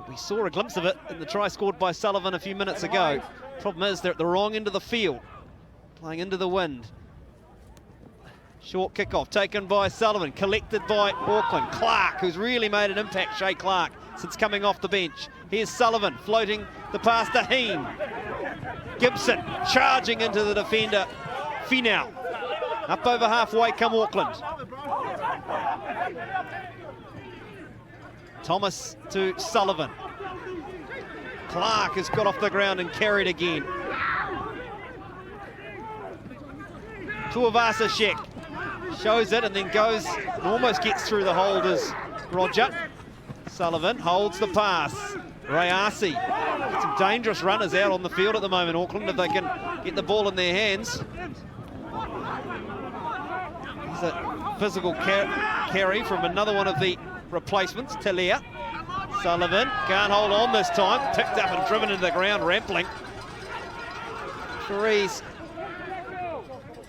We saw a glimpse of it in the try scored by Sullivan a few minutes ago. Problem is they're at the wrong end of the field, playing into the wind. Short kickoff taken by Sullivan, collected by Auckland. Clark, who's really made an impact, Shay Clark, since coming off the bench. Here's Sullivan floating the pass to Heen. Gibson charging into the defender, Finau. Up over halfway come Auckland. Thomas to Sullivan. Clark has got off the ground and carried again. Tuivasa-Sheck shows it and then goes and almost gets through the hold as Roger. Sullivan holds the pass. Rayasi. Some dangerous runners out on the field at the moment, Auckland, if they can get the ball in their hands. There's a physical carry from another one of the replacements, Talia. Sullivan can't hold on this time. Picked up and driven into the ground, rampling. Therese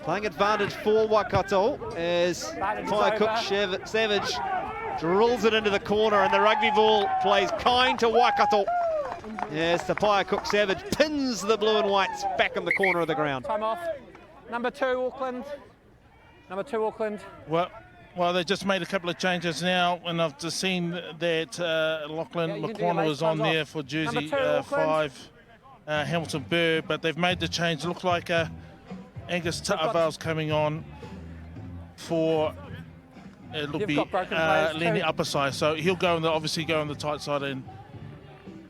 playing advantage for Waikato as Tapaya Cook Savage drills it into the corner and the rugby ball plays kind to Waikato as Tapaya Cook Savage pins the blue and whites back in the corner of the ground. Time off. Number 2, Auckland. Number 2, Auckland. Well, they just made a couple of changes now, and I've just seen that Lachlan Yeah, you can do your McQuarrie late was on times there off. for jersey Number 2, Auckland. 5, Hamilton Burr, but they've made the change. Look like Angus Ta'aval's coming on for it'll You've be got broken players Lenny too. upper side, so he'll go on obviously go on the tight side,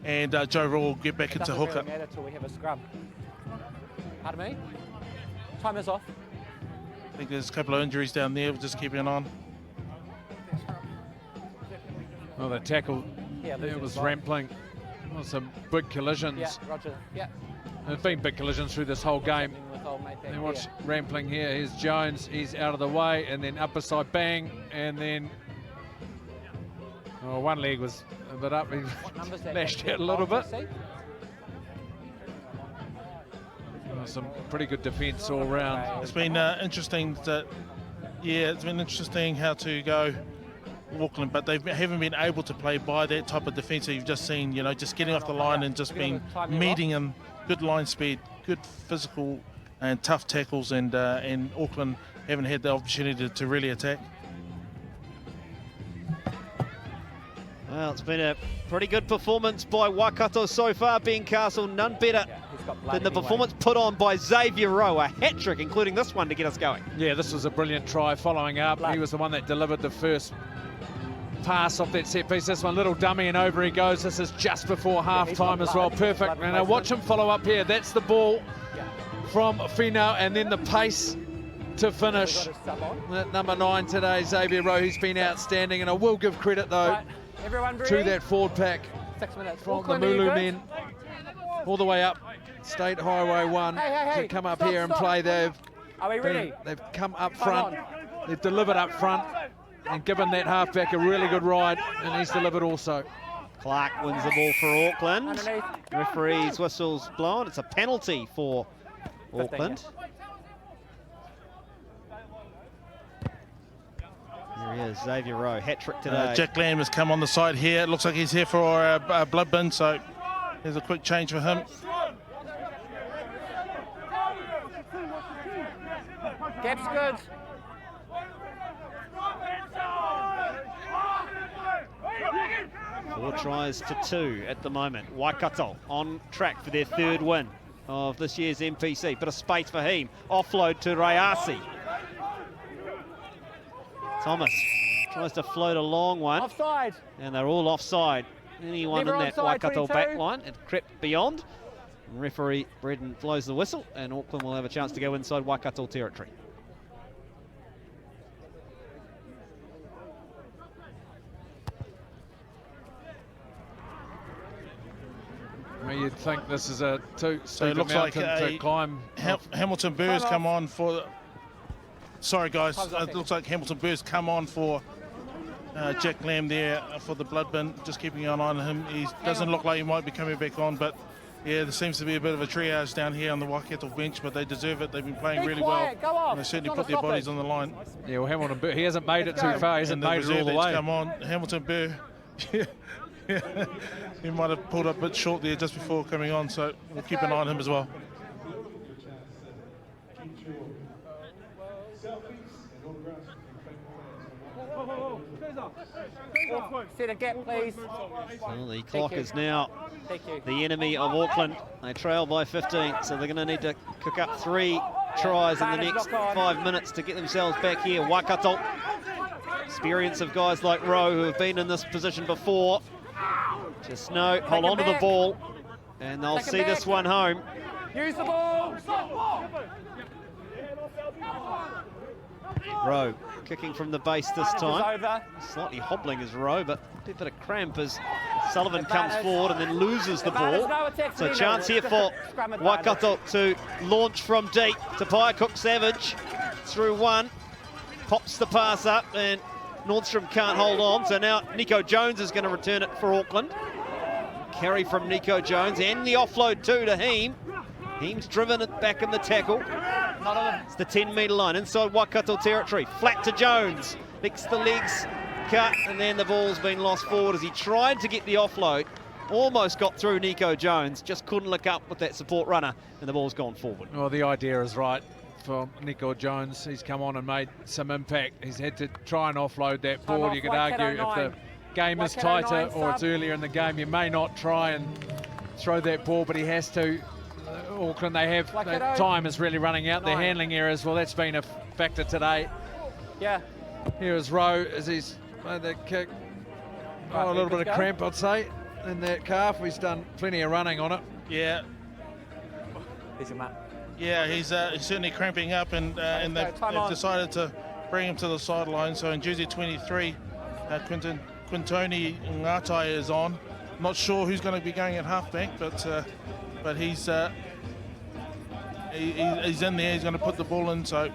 and Joe Raw will get back into Doesn't hooker. really matter till we have a scrum. Pardon me? Time is off. I think there's a couple of injuries down there. We're just keeping on. Well, the tackle Yeah, there losing was the ball. rampling. Well, some big collisions. Yeah, Roger. Yeah. There's been big collisions through this whole game. With old mate back And watch there. rampling here. Here's Jones. He's out of the way, and then upper side bang, and then one leg was a bit up. He Numbers that lashed back out a little there, bit. see? Some pretty good defence all round. It's been interesting it's been interesting how to go Auckland, but they haven't been able to play by that type of defence that you've just seen, just getting off the line and just being meeting them, good line speed, good physical and tough tackles, and Auckland haven't had the opportunity to really attack. Well, it's been a pretty good performance by Waikato so far, Ben Castle. None better than the performance put on by Xavier Rowe. A hat-trick, including this one, to get us going. Yeah, this was a brilliant try following up. He was the one that delivered the first pass off that set piece. This one, little dummy, and over he goes. This is just before half-time as well. Perfect. And now watch him follow up here. That's the ball from Finau, and then the pace to finish. At number 9 today, Xavier Rowe, who's been outstanding, and I will give credit though to that forward pack from the Mulu men all the way up State Highway 1 to come up here and play. They've come up front, they've delivered up front and given that halfback a really good ride, and he's delivered also. Clark wins the ball for Auckland. Referee's whistle's blown. It's a penalty for Auckland. There he is, Xavier Rowe, hat-trick today. Jack Lamb has come on the side here. It looks like he's here for a blood bin, so there's a quick change for him. Gap's good. Four tries to 2 at the moment. Waikato on track for their 3rd win of this year's NPC. Bit of space for him. Offload to Rayasi. Thomas tries to float a long one. Offside. And they're all offside. Anyone Never in that offside, Waikato 22. back line had crept beyond. Referee Bredden blows the whistle, and Auckland will have a chance to go inside Waikato territory. Well, you'd think this is a too So it steep looks like to climb. Hamilton Burr's come on for... Sorry guys, it looks like Hamilton Burr's come on for Jack Lamb there for the blood bin. Just keeping an eye on him. He doesn't look like he might be coming back on, but yeah, there seems to be a bit of a triage down here on the Waikato bench, but they deserve it. They've been playing really well. And they certainly put their bodies on the line. Yeah, well, Hamilton Burr, he hasn't made it too far. He hasn't made it all the way. Come on, Hamilton Burr. He might have pulled up a bit short there just before coming on, so we'll keep an eye on him as well. Set a gap, please. Well, the clock is now the enemy of Auckland. They trail by 15, so they're going to need to cook up 3 tries in the next 5 minutes to get themselves back here. Waikato, experience of guys like Rowe who have been in this position before. Just know, hold on to the ball, and they'll see this one home. Use the ball. Rowe kicking from the base this time. Slightly hobbling as Rowe, but a bit of cramp as Sullivan comes forward and then loses the ball. So a chance here for Waikato to launch from deep. Tapia Cook-Savage through one. Pops the pass up and Nordstrom can't hold on. So now Nico Jones is going to return it for Auckland. Carry from Nico Jones and the offload too to Heem. Heem's driven it back in the tackle. It's the 10-metre line inside Waikato territory. Flat to Jones. Licks the legs, cut, and then the ball's been lost forward as he tried to get the offload. Almost got through Nico Jones, just couldn't look up with that support runner, and the ball's gone forward. Well, the idea is right for Nico Jones. He's come on and made some impact. He's had to try and offload that ball. You could argue if the game is tighter or it's earlier in the game, you may not try and throw that ball, but he has to. Auckland, they have time is really running out. Their handling errors, well, that's been a factor today. Yeah. Here is Rowe as he's made that kick. Oh, a little bit of cramp, I'd say, in that calf. He's done plenty of running on it. Yeah. Yeah, he's certainly cramping up, and they've decided to bring him to the sideline. So in jersey 23, Quintoni Ngatai is on. Not sure who's going to be going at halfback, but he's in there. He's going to put the ball in. So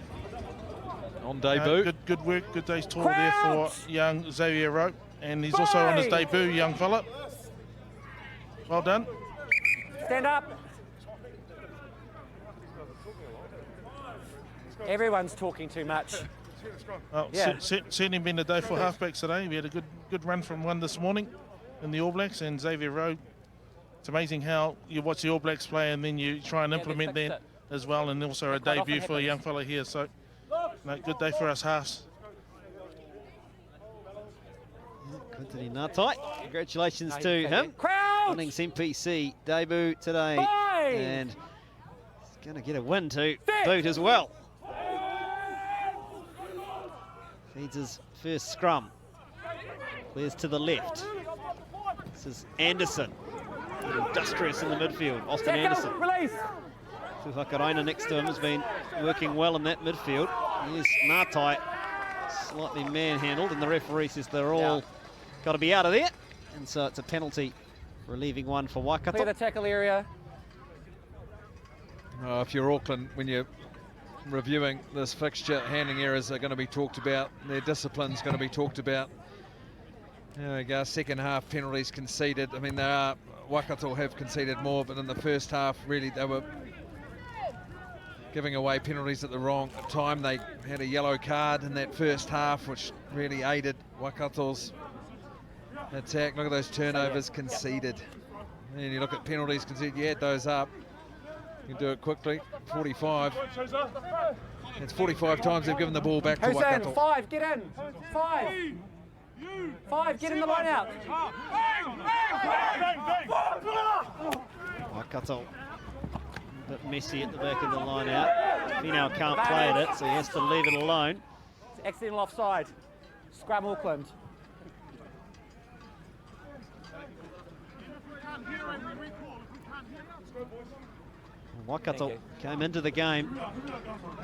on debut, good work, good day's toil there for young Xavier Rowe, and he's also on his debut, young fella. Well done. Stand up. Everyone's talking too much. Well, certainly been a day for halfbacks today. We had a good run from one this morning in the All Blacks, and Xavier Rowe. It's amazing how you watch the All Blacks play and then you try and implement that as well, and also a debut for a young fella here. So, no, good day for us halves. Quintoni Ngatai, congratulations to him. Crowd! Bunnings NPC debut today And he's going to get a win to boot as well. Feeds his first scrum. Clears to the left. This is Anderson. Industrious in the midfield. Austin Anderson. Release. Tuhakaraina next to him has been working well in that midfield. Here's Ngātai, slightly manhandled, and the referee says they're all got to be out of there. And so it's a penalty, relieving one for Waikato. Clear the tackle area. If you're Auckland, when you're reviewing this fixture, handling errors are going to be talked about. Their discipline's going to be talked about. There we go, second half penalties conceded. I mean, Waikato have conceded more, but in the first half, really, they were giving away penalties at the wrong time. They had a yellow card in that first half, which really aided Waikato's attack. Look at those turnovers conceded. And you look at penalties conceded, you add those up. You can do it quickly, 45. It's 45 times they've given the ball back to Waikato. In? 5, get in. 5. 5, get in the line out. Waikato a bit messy at the back of the line out. Finau can't play at it, so he has to leave it alone. It's accidental offside. Scrum Auckland. Waikato came into the game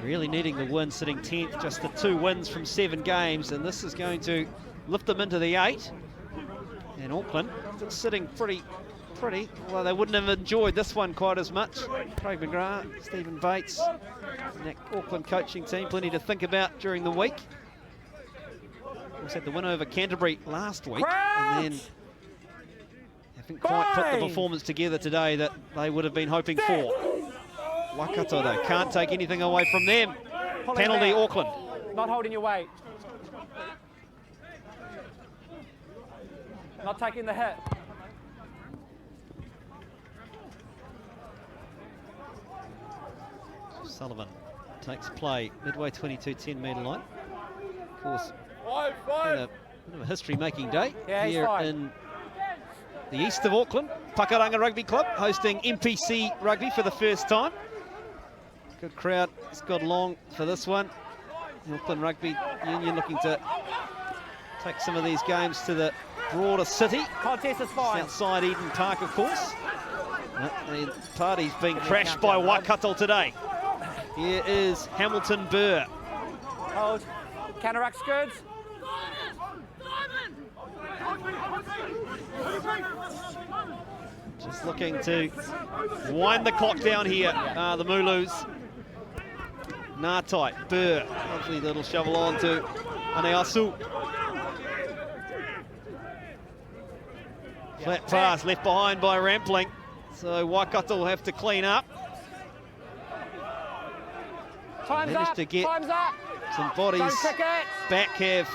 really needing the win, sitting 10th, just the 2 wins from 7 games, and this is going to lift them into the 8. And Auckland sitting pretty, well, they wouldn't have enjoyed this one quite as much. Craig McGrath, Stephen Bates, and that Auckland coaching team, plenty to think about during the week. We had the win over Canterbury last week, and then haven't quite put the performance together today that they would have been hoping for. Waikato, though, can't take anything away from them. Penalty, Auckland. Not holding your weight. Not taking the hit. Sullivan takes play midway 22 10-metre line. Of course, had a bit of a history-making day here in the east of Auckland. Pakuranga Rugby Club hosting NPC Rugby for the first time. Good crowd has got along for this one. The Auckland Rugby Union looking to take some of these games to the broader city. Contest is fine. Outside Eden Park, of course. The party's been crashed by Waikato today. Here is Hamilton Burr. Hold. Counteracts goods. Just looking to wind the clock down here, the Mooloos. Ngātai, Burr, lovely little shovel on to Aneasu. Flat pass left behind by Rampling, so Waikato will have to clean up. Time's Managed up. to get Time's up. some bodies Don't kick it. back have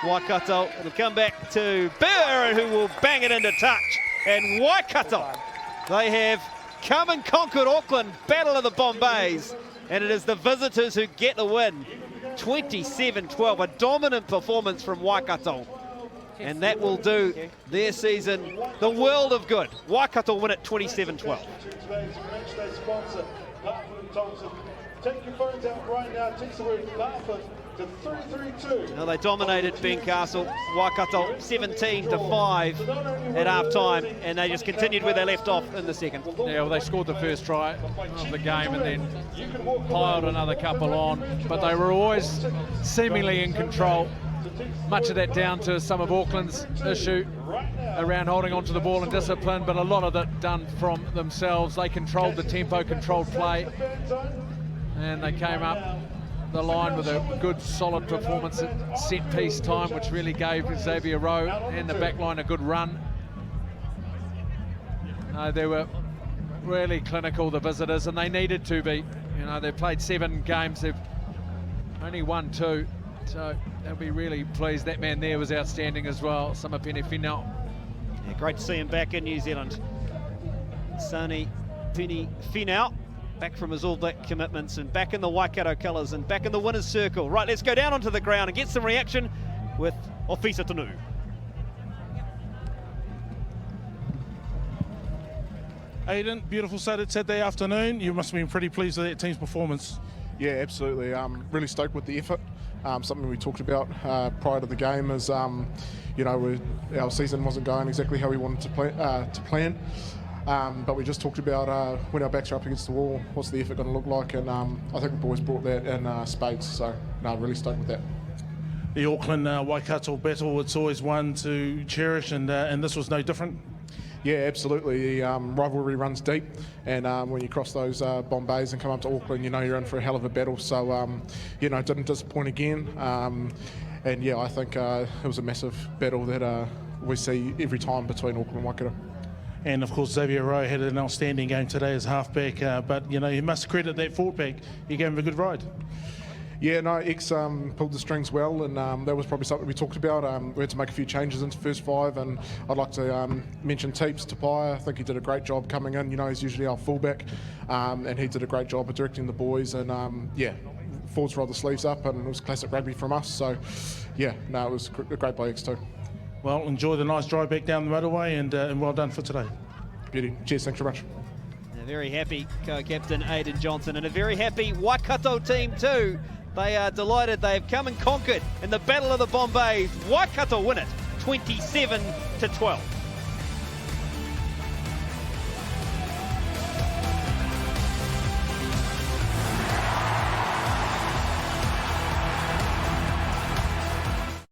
Waikato. It'll come back to Burr, who will bang it into touch. And Waikato, they have come and conquered Auckland, Battle of the Bombays, and it is the visitors who get the win. 27-12, a dominant performance from Waikato, and that will do their season the world of good. Waikato win at 27-12. Take your phones out right now. Text the word Laughing to 332. Now they dominated Bencastle. Waikato 17-5 at half time, and they just continued where they left off in the second. Yeah, well, they scored the first try of the game and then piled another couple on, but they were always seemingly in control. Much of that down to some of Auckland's issue around holding on to the ball and discipline, but a lot of that done from themselves. They controlled the tempo, controlled play, and they came up the line with a good solid performance at set piece time, which really gave Xavier Rowe and the back line a good run. They were really clinical, the visitors, and they needed to be. You know, they've played 7 games, they've only won 2, so they'll be really pleased. That man there was outstanding as well, Samapeni Finau. Yeah, great to see him back in New Zealand. Sani Pini Finau, back from his All Black commitments and back in the Waikato colours and back in the winner's circle. Right, let's go down onto the ground and get some reaction with Ofisa Tanu. Aidan, beautiful Saturday afternoon. You must have been pretty pleased with that team's performance. Yeah, absolutely. Really stoked with the effort. Something we talked about prior to the game is, you know, our season wasn't going exactly how we wanted to plan. But we just talked about when our backs are up against the wall, what's the effort going to look like, and I think the boys brought that in spades. So, no, really stoked with that. The Auckland Waikato battle, it's always one to cherish, and this was no different. Yeah, absolutely. The rivalry runs deep, and when you cross those Bombays and come up to Auckland, you know you're in for a hell of a battle. So, you know, didn't disappoint again. And yeah, I think it was a massive battle that we see every time between Auckland and Waikato. And of course, Xavier Rowe had an outstanding game today as halfback, but you know, you must credit that fullback. He gave him a good ride. Yeah, no, X pulled the strings well, and that was probably something we talked about. We had to make a few changes into first five, and I'd like to mention Teeps Tapia. I think he did a great job coming in. You know, he's usually our fullback, and he did a great job of directing the boys, and yeah, forwards rolled the sleeves up, and it was classic rugby from us. So, yeah, no, it was a great by X too. Well, enjoy the nice drive back down the motorway, and well done for today. Beauty. Cheers, thanks very much. A very happy co-captain Aidan Johnson, and a very happy Waikato team too. They are delighted they've come and conquered in the Battle of the Bombays. Waikato win it 27-12.